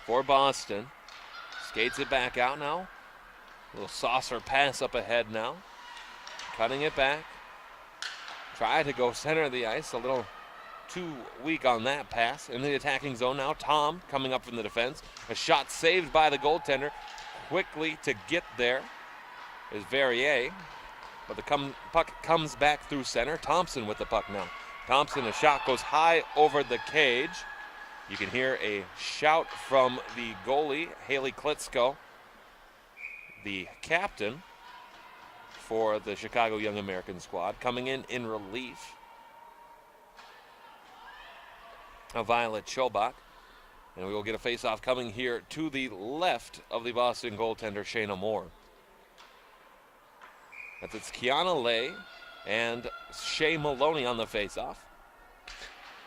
for Boston. Skates it back out now. Little saucer pass up ahead now. Cutting it back. Try to go center of the ice. A little too weak on that pass. In the attacking zone now. Tom coming up from the defense. A shot saved by the goaltender. Quickly to get there is Verrier. But the puck comes back through center. Thompson with the puck now. Thompson, a shot goes high over the cage. You can hear a shout from the goalie, Haley Klitschko, the captain for the Chicago Young American squad, coming in relief of Violet Chobot. And we will get a face-off coming here to the left of the Boston goaltender, Shayna Moore. It's Kiana Lay and Shea Maloney on the face-off.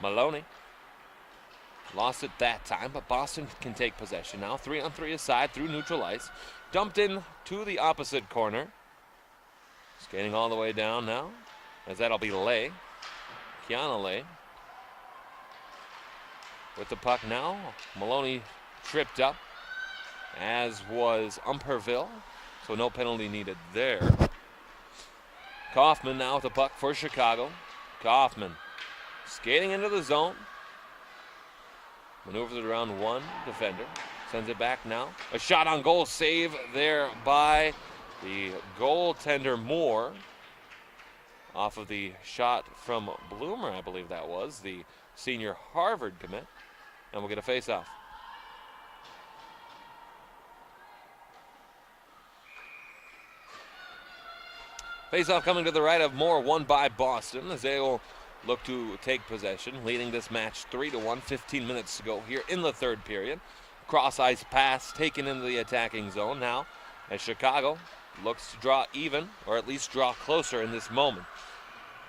Maloney lost it that time, but Boston can take possession now. 3-on-3 aside through neutral ice. Dumped in to the opposite corner. Skating all the way down now, as that'll be Lay. Kiana Lay with the puck now. Maloney tripped up, as was Umperville, so no penalty needed there. Kaufman now with the puck for Chicago. Kaufman skating into the zone. Maneuvers it around one defender. Sends it back now. A shot on goal, save there by the goaltender Moore. Off of the shot from Bloomer, I believe that was, the senior Harvard commit. And we'll get a face-off. Face-off coming to the right of Moore, won by Boston, as they will look to take possession, leading this match 3-1, 15 minutes to go here in the third period. Cross-ice pass taken into the attacking zone now, as Chicago looks to draw even, or at least draw closer in this moment.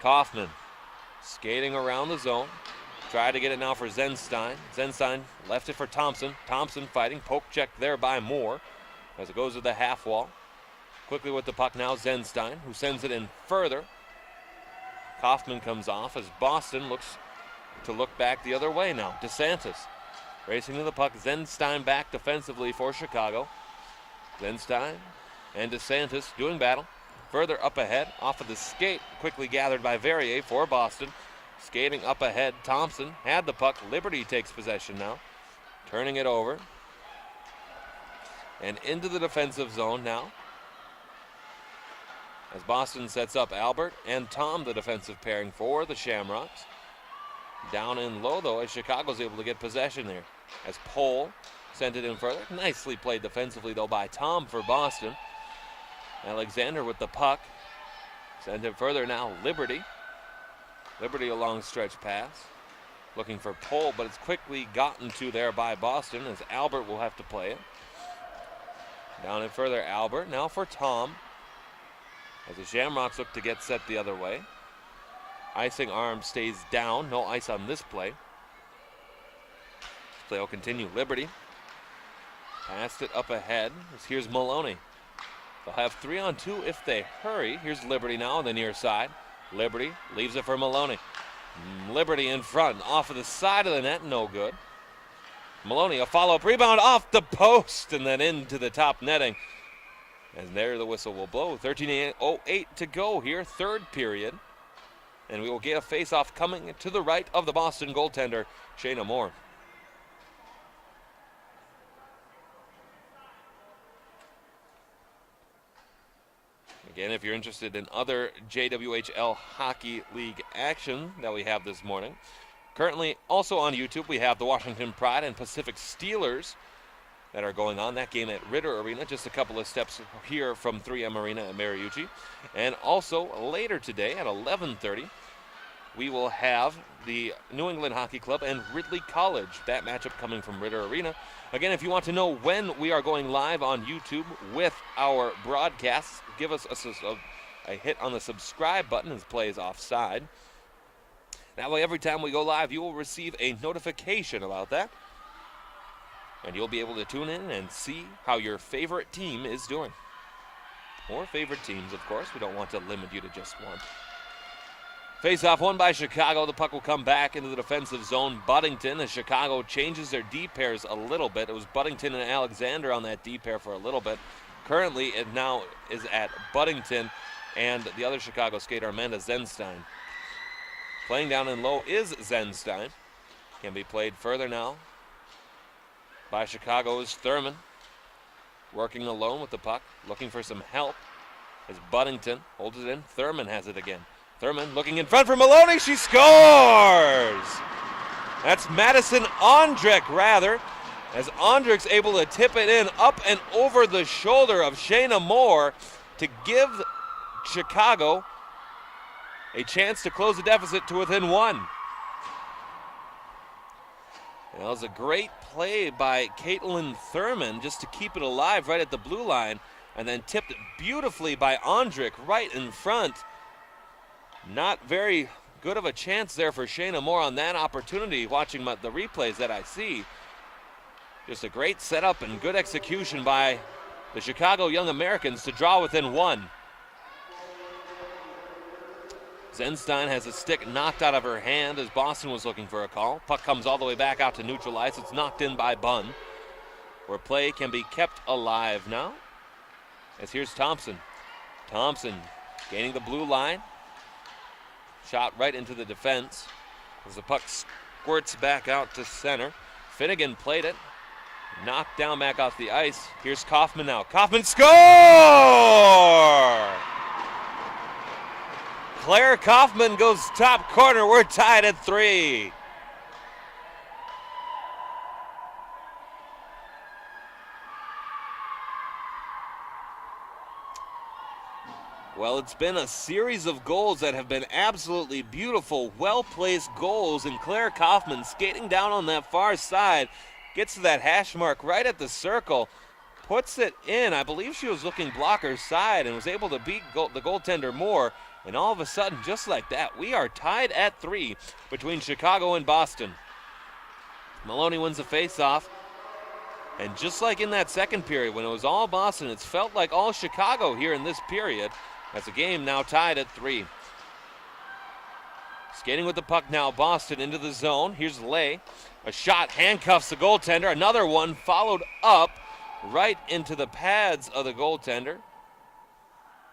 Kaufman skating around the zone. Tried to get it now for Zenstein. Zenstein left it for Thompson. Thompson fighting. Poke check there by Moore as it goes to the half wall. Quickly with the puck now, Zenstein, who sends it in further. Kaufman comes off as Boston looks to look back the other way now. DeSantis racing to the puck. Zenstein back defensively for Chicago. Zenstein and DeSantis doing battle. Further up ahead, off of the skate, quickly gathered by Verrier for Boston. Skating up ahead, Thompson had the puck. Liberty takes possession now, turning it over. And into the defensive zone now, as Boston sets up Albert and Tom, the defensive pairing for the Shamrocks. Down in low, though, as Chicago's able to get possession there. As Pohl sent it in further. Nicely played defensively, though, by Tom for Boston. Alexander with the puck. Send it further now, Liberty. Liberty a long stretch pass. Looking for Pohl, but it's quickly gotten to there by Boston, as Albert will have to play it. Down and further, Albert. Now for Tom, as the Shamrocks look to get set the other way. Icing arm stays down. No ice on this play. This play will continue. Liberty passed it up ahead. Here's Maloney. They'll have 3-on-2 if they hurry. Here's Liberty now on the near side. Liberty leaves it for Maloney. Liberty in front, off of the side of the net, no good. Maloney, a follow-up rebound off the post and then into the top netting. And there the whistle will blow. 13:08 to go here, third period. And we will get a face-off coming to the right of the Boston goaltender, Shayna Moore. Again, if you're interested in other JWHL Hockey League action that we have this morning, currently also on YouTube, we have the Washington Pride and Pacific Steelers that are going on. That game at Ritter Arena, just a couple of steps here from 3M Arena at Mariucci. And also later today at 11:30, we will have the New England Hockey Club and Ridley College. That matchup coming from Ritter Arena. Again, if you want to know when we are going live on YouTube with our broadcasts, give us a hit on the subscribe button as play is offside. That way, every time we go live, you will receive a notification about that. And you'll be able to tune in and see how your favorite team is doing. Or favorite teams, of course. We don't want to limit you to just one. Face-off won by Chicago. The puck will come back into the defensive zone. Buddington, as Chicago changes their D pairs a little bit. It was Buddington and Alexander on that D pair for a little bit. Currently, it now is at Buddington and the other Chicago skater, Amanda Zenstein. Playing down in low is Zenstein. Can be played further now by Chicago's Thurman. Working alone with the puck, looking for some help as Buddington holds it in. Thurman has it again. Thurman looking in front for Maloney. She scores! That's Madison Ondrick, rather, as Ondrick's able to tip it in up and over the shoulder of Shayna Moore to give Chicago a chance to close the deficit to within one. That was a great play by Caitlin Thurman just to keep it alive right at the blue line, and then tipped it beautifully by Ondrick right in front. Not very good of a chance there for Shayna Moore on that opportunity, watching the replays that I see. Just a great setup and good execution by the Chicago Young Americans to draw within one. Zenstein has a stick knocked out of her hand as Boston was looking for a call. Puck comes all the way back out to neutral ice. It's knocked in by Bunn, where play can be kept alive now. As here's Thompson. Thompson gaining the blue line. Shot right into the defense as the puck squirts back out to center. Finnegan played it. Knocked down back off the ice. Here's Kaufman now. Kaufman score! Claire Kaufman goes top corner. We're tied at 3. Well, it's been a series of goals that have been absolutely beautiful, well-placed goals, and Claire Kaufman skating down on that far side, gets to that hash mark right at the circle, puts it in. I believe she was looking blocker side and was able to beat the goaltender Moore, and all of a sudden, just like that, we are tied at 3 between Chicago and Boston. Maloney wins the face-off, and just like in that second period when it was all Boston, it's felt like all Chicago here in this period. That's a game now tied at 3. Skating with the puck now, Boston into the zone. Here's Lay. A shot handcuffs the goaltender. Another one followed up right into the pads of the goaltender,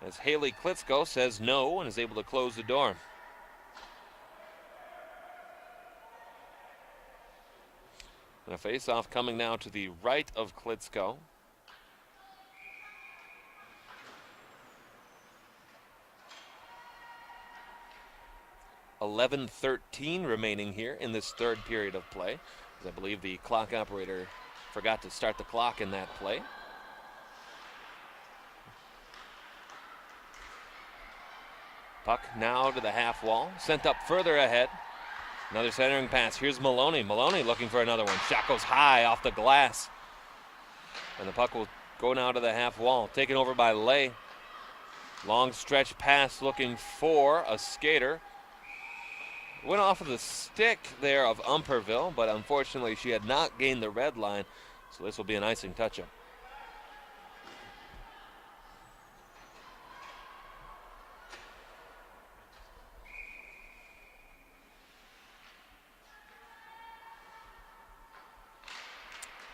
as Haley Klitschko says no and is able to close the door. And a face-off coming now to the right of Klitschko. 11:13 remaining here in this third period of play, as I believe the clock operator forgot to start the clock in that play. Puck now to the half wall, sent up further ahead. Another centering pass. Here's Maloney. Maloney looking for another one. Shot goes high off the glass. And the puck will go now to the half wall, taken over by Lay. Long stretch pass looking for a skater. Went off of the stick there of Umperville, but unfortunately she had not gained the red line, so this will be an icing touch-up.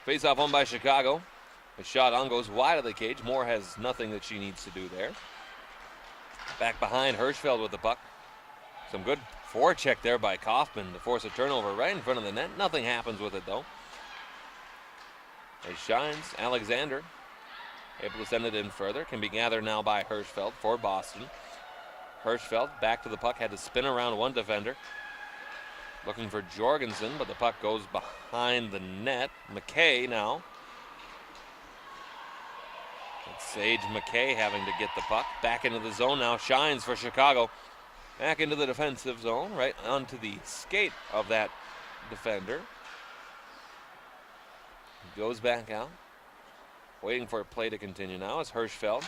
Face-off won by Chicago. The shot on goes wide of the cage. Moore has nothing that she needs to do there. Back behind, Hirschfeld with the puck. Some good forecheck there by Kaufman to force a turnover right in front of the net. Nothing happens with it, though. As Shines, Alexander, able to send it in further. Can be gathered now by Hirschfeld for Boston. Hirschfeld back to the puck, had to spin around one defender. Looking for Jorgensen, but the puck goes behind the net. McKay now. It's Sage McKay having to get the puck. Back into the zone now. Shines for Chicago. Back into the defensive zone, right onto the skate of that defender. Goes back out. Waiting for a play to continue now as Hirschfeld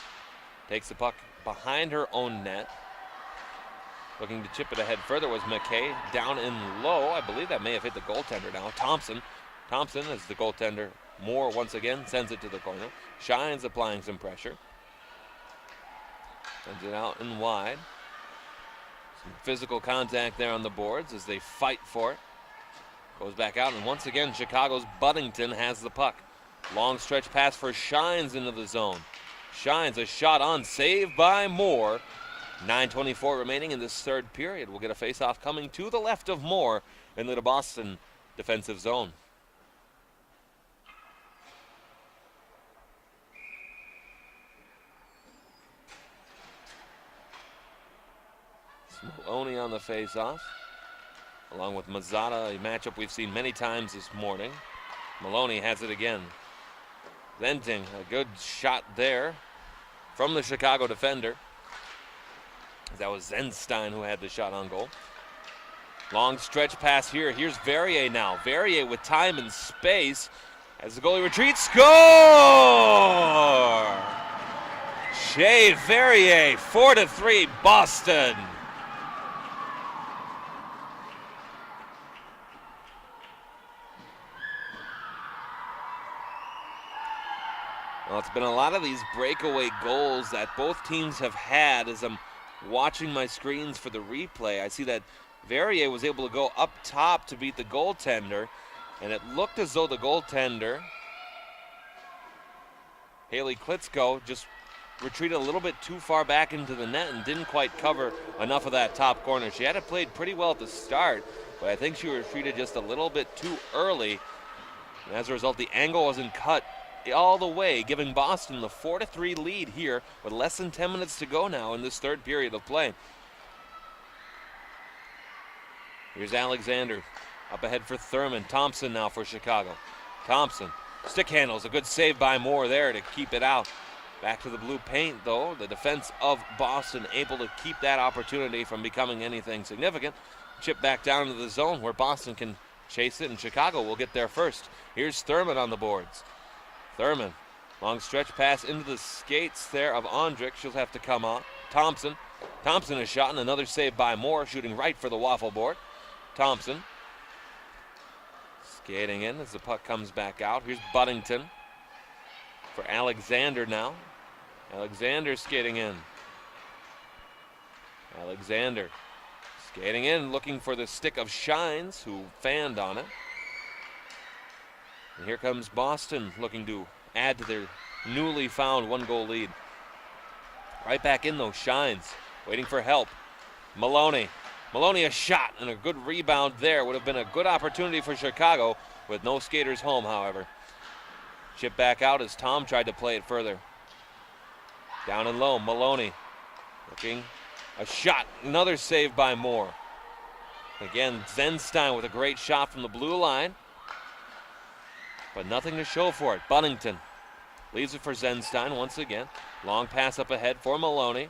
takes the puck behind her own net. Looking to chip it ahead further was McKay, down in low. I believe that may have hit the goaltender now. Thompson as the goaltender. Moore once again sends it to the corner. Shines applying some pressure. Sends it out and wide. Some physical contact there on the boards as they fight for it. Goes back out, and once again, Chicago's Buddington has the puck. Long stretch pass for Shines into the zone. Shines, a shot on, saved by Moore. 9:24 remaining in this third period. We'll get a face-off coming to the left of Moore into the Boston defensive zone. Maloney on the face-off. along with Mazzata, a matchup we've seen many times this morning. Maloney has it again. Venting, a good shot there from the Chicago defender. That was Zenstein who had the shot on goal. Long stretch pass here. Here's Verrier now. Verrier with time and space as the goalie retreats. Score! Shea Verrier, 4-3 Boston. Well, it's been a lot of these breakaway goals that both teams have had. As I'm watching my screens for the replay, I see that Verrier was able to go up top to beat the goaltender, and it looked as though the goaltender, Haley Klitschko, just retreated a little bit too far back into the net and didn't quite cover enough of that top corner. She had it played pretty well at the start, but I think she retreated just a little bit too early. And as a result, the angle wasn't cut all the way, giving Boston the 4-3 lead here with less than 10 minutes to go now in this third period of play. Here's Alexander up ahead for Thurman. Thompson now for Chicago. Thompson, stick handles, a good save by Moore there to keep it out. Back to the blue paint though. The defense of Boston able to keep that opportunity from becoming anything significant. Chip back down to the zone where Boston can chase it, and Chicago will get there first. Here's Thurman on the boards. Thurman, long stretch pass into the skates there of Ondrick. She'll have to come on. Thompson a shot and another save by Moore, shooting right for the waffle board. Thompson skating in as the puck comes back out. Here's Buddington for Alexander now. Alexander skating in. Alexander skating in, looking for the stick of Shines, who fanned on it. And here comes Boston looking to add to their newly found one-goal lead. Right back in though, Shines, waiting for help. Maloney a shot and a good rebound there. Would have been a good opportunity for Chicago with no skaters home, however. Chip back out as Tom tried to play it further. Down and low, Maloney looking. A shot, another save by Moore. Again, Zenstein with a great shot from the blue line, but nothing to show for it. Buddington leaves it for Zenstein once again. Long pass up ahead for Maloney.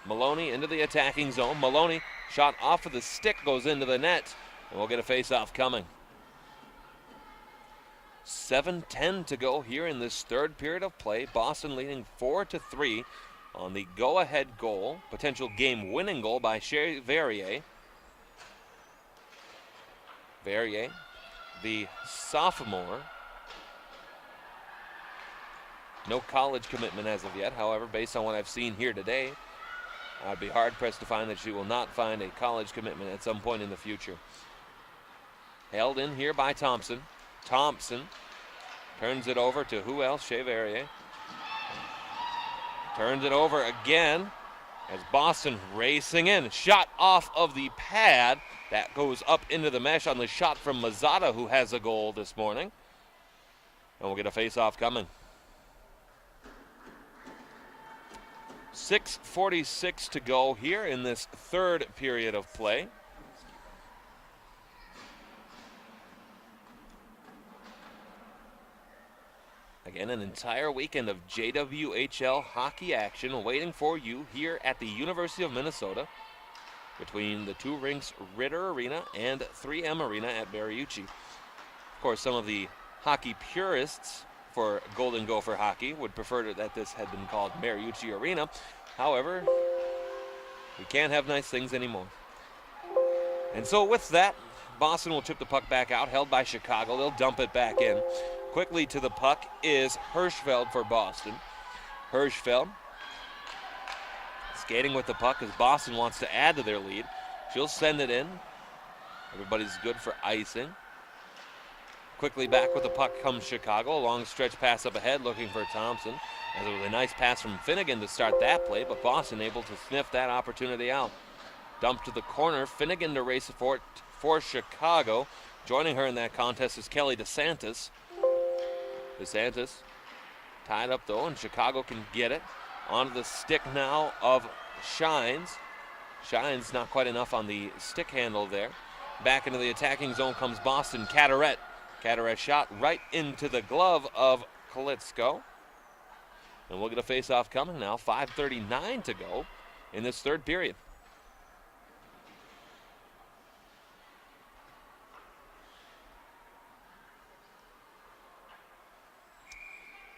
Maloney into the attacking zone. Maloney shot off of the stick, goes into the net, and we'll get a face-off coming. 7:10 to go here in this third period of play. Boston leading 4-3 on the go-ahead goal, potential game-winning goal by Shea Verrier. Verrier, the sophomore. No college commitment as of yet. However, based on what I've seen here today, I'd be hard-pressed to find that she will not find a college commitment at some point in the future. Held in here by Thompson. Thompson turns it over to who else? Shea Verrier. Turns it over again as Boston racing in. Shot off of the pad. That goes up into the mesh on the shot from Mazzata, who has a goal this morning. And we'll get a face-off coming. 6:46 to go here in this third period of play. Again, an entire weekend of JWHL hockey action waiting for you here at the University of Minnesota between the two rinks, Ritter Arena and 3M Arena at Mariucci. Of course, some of the hockey purists for Golden Gopher hockey would prefer that this had been called Mariucci Arena. However, we can't have nice things anymore. And so with that, Boston will chip the puck back out, held by Chicago. They'll dump it back in. Quickly to the puck is Hirschfeld for Boston. Hirschfeld skating with the puck as Boston wants to add to their lead. She'll send it in. Everybody's good for icing. Quickly back with the puck comes Chicago. A long stretch pass up ahead looking for Thompson. As it was a nice pass from Finnegan to start that play, but Boston able to sniff that opportunity out. Dumped to the corner. Finnegan to race it for Chicago. Joining her in that contest is Kelly DeSantis. DeSantis tied up though, and Chicago can get it. Onto the stick now of Shines. Shines not quite enough on the stick handle there. Back into the attacking zone comes Boston. Carteret. Carteret shot right into the glove of Klitschko. And we'll get a face-off coming now. 5:39 to go in this third period.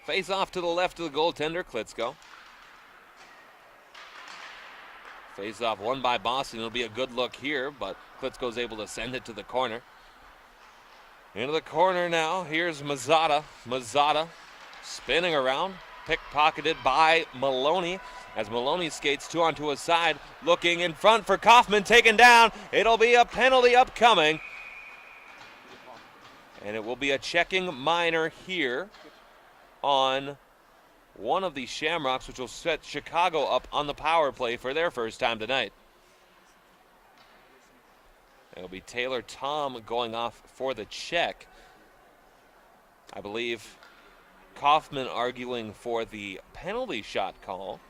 Face-off to the left of the goaltender, Klitschko. Face-off won by Boston. It'll be a good look here, but Klitschko's able to send it to the corner. Into the corner now. Here's Mazzotta. Mazzotta spinning around. Pickpocketed by Maloney as Maloney skates 2 onto his side. Looking in front for Kaufman. Taken down. It'll be a penalty upcoming. And it will be a checking minor here on one of the Shamrocks, which will set Chicago up on the power play for their first time tonight. It'll be Taylor Tom going off for the check. I believe Kaufman arguing for the penalty shot call.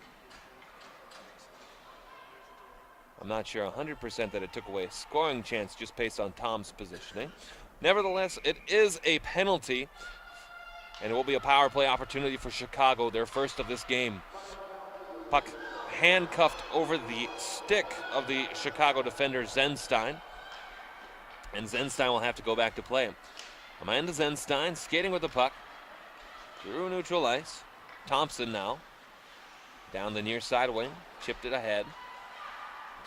I'm not sure 100% that it took away a scoring chance just based on Tom's positioning. Nevertheless, it is a penalty, and it will be a power play opportunity for Chicago, their first of this game. Puck handcuffed over the stick of the Chicago defender, Zenstein. And Zenstein will have to go back to play. Amanda Zenstein skating with the puck through neutral ice. Thompson now down the near side wing, chipped it ahead.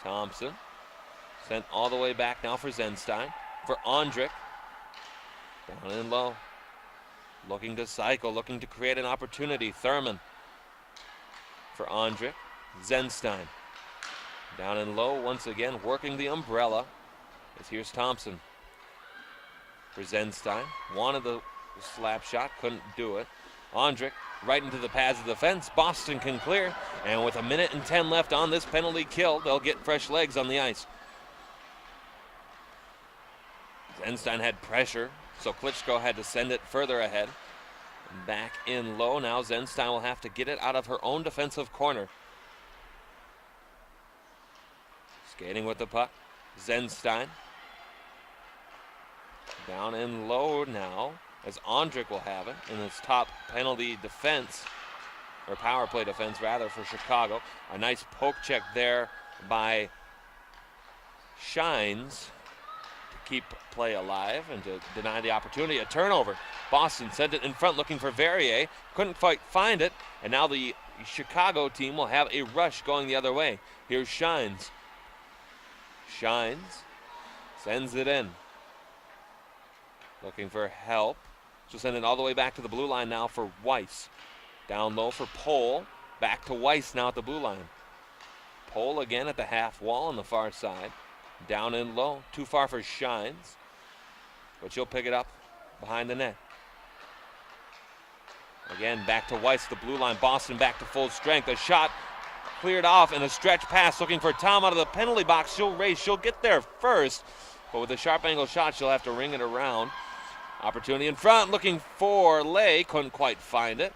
Thompson sent all the way back now for Zenstein. For Ondrik, down in low. Looking to cycle, looking to create an opportunity. Thurman for Ondrik. Zenstein down in low once again, working the umbrella. As here's Thompson for Zenstein. Wanted the slap shot, couldn't do it. Ondrik right into the pads of the fence. Boston can clear, and with 1:10 left on this penalty kill, they'll get fresh legs on the ice. Zenstein had pressure, so Klitschko had to send it further ahead. Back in low now. Zenstein will have to get it out of her own defensive corner. Skating with the puck. Zenstein. Down in low now as Ondrik will have it in his top penalty defense, or power play defense rather, for Chicago. A nice poke check there by Shines to keep play alive and to deny the opportunity. A turnover. Boston sent it in front looking for Verrier. Couldn't quite find it, and now the Chicago team will have a rush going the other way. Here's Shines. Shines sends it in. Looking for help. She'll send it all the way back to the blue line now for Weiss. Down low for Pohl. Back to Weiss now at the blue line. Pohl again at the half wall on the far side. Down in low. Too far for Shines. But she'll pick it up behind the net. Again, back to Weiss, the blue line. Boston back to full strength. A shot cleared off and a stretch pass looking for Tom out of the penalty box. She'll race. She'll get there first. But with a sharp angle shot, she'll have to ring it around. Opportunity in front, looking for Lay. Couldn't quite find it.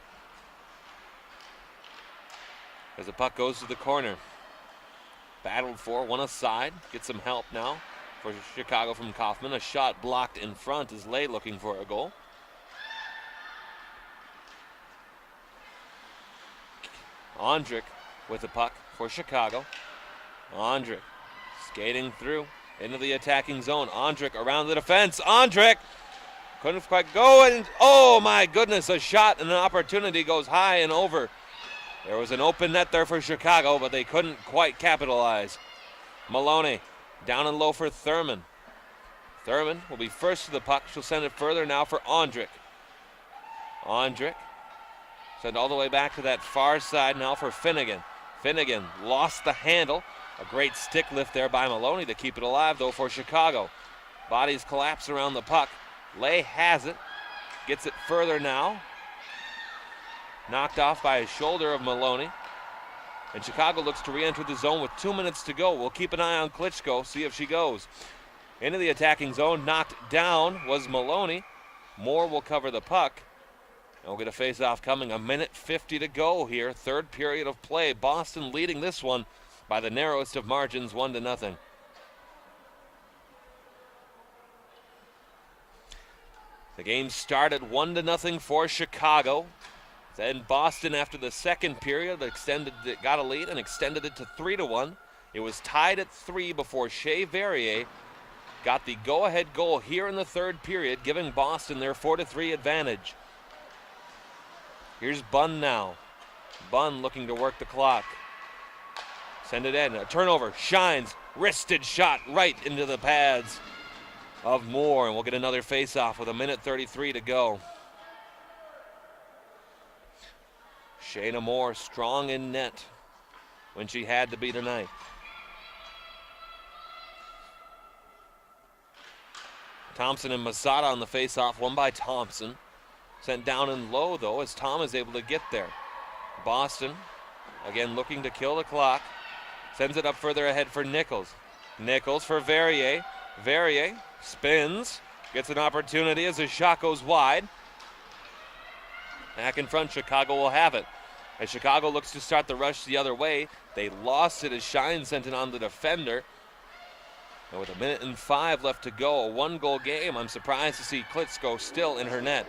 As the puck goes to the corner. Battled for, won aside. Get some help now for Chicago from Kaufman. A shot blocked in front as Lay looking for a goal. Ondrik with the puck for Chicago. Ondrik skating through into the attacking zone. Ondrik around the defense. Ondrik couldn't quite go, and oh my goodness, a shot and an opportunity goes high and over. There was an open net there for Chicago, but they couldn't quite capitalize. Maloney down and low for Thurman. Thurman will be first to the puck. She'll send it further now for Ondrik. Ondrik sent all the way back to that far side now for Finnegan. Finnegan lost the handle. A great stick lift there by Maloney to keep it alive, though, for Chicago. Bodies collapse around the puck. Lay has it. Gets it further now. Knocked off by a shoulder of Maloney. And Chicago looks to re-enter the zone with 2 minutes to go. We'll keep an eye on Klitschko, see if she goes. Into the attacking zone, knocked down was Maloney. Moore will cover the puck. And we'll get a face-off coming. 1:50 to go here. Third period of play. Boston leading this one by the narrowest of margins, 1-0. The game started 1-0 for Chicago. Then Boston, after the second period, got a lead and extended it to 3-1. It was tied at 3 before Shea Verrier got the go-ahead goal here in the third period, giving Boston their 4-3 advantage. Here's Bunn now. Bunn looking to work the clock. Send it in. A turnover. Shines. Wristed shot right into the pads of Moore. And we'll get another face-off with 1:33 to go. Shayna Moore strong in net when she had to be tonight. Thompson and Mazzotta on the face-off, won by Thompson. Sent down and low, though, as Tom is able to get there. Boston, again, looking to kill the clock. Sends it up further ahead for Nichols. Nichols for Verrier. Verrier spins, gets an opportunity as the shot goes wide. Back in front, Chicago will have it. As Chicago looks to start the rush the other way, they lost it as Shine sent it on the defender. And with 1:05 left to go, a one-goal game, I'm surprised to see Klitschko still in her net.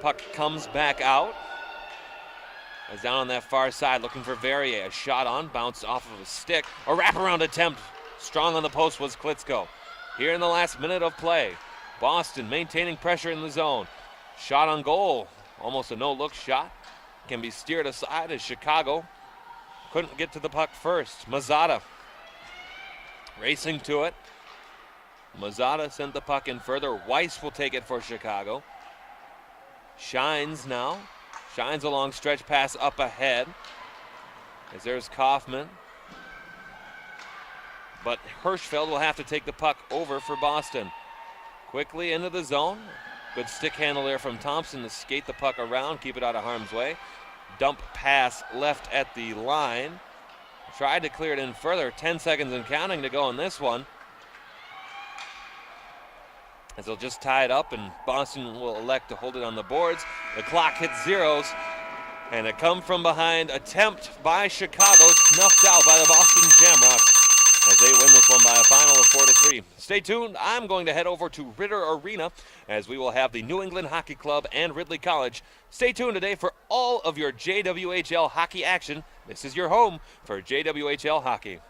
Puck comes back out. As down on that far side, looking for Verrier. A shot on, bounced off of a stick. A wraparound attempt. Strong on the post was Klitschko. Here in the last minute of play, Boston maintaining pressure in the zone. Shot on goal. Almost a no-look shot. Can be steered aside as Chicago couldn't get to the puck first. Mazzotta racing to it. Mazzotta sent the puck in further. Weiss will take it for Chicago. Shines now. Shines a long stretch pass up ahead. As there's Kaufman. But Hirschfeld will have to take the puck over for Boston. Quickly into the zone. Good stick handle there from Thompson to skate the puck around, keep it out of harm's way. Dump pass left at the line. Tried to clear it in further. 10 seconds and counting to go in this one. As they'll just tie it up, and Boston will elect to hold it on the boards. The clock hits zeros, and a come from behind attempt by Chicago, snuffed out by the Boston Shamrocks as they win this one by a final of 4-3. Stay tuned. I'm going to head over to Ritter Arena as we will have the New England Hockey Club and Ridley College. Stay tuned today for all of your JWHL hockey action. This is your home for JWHL hockey.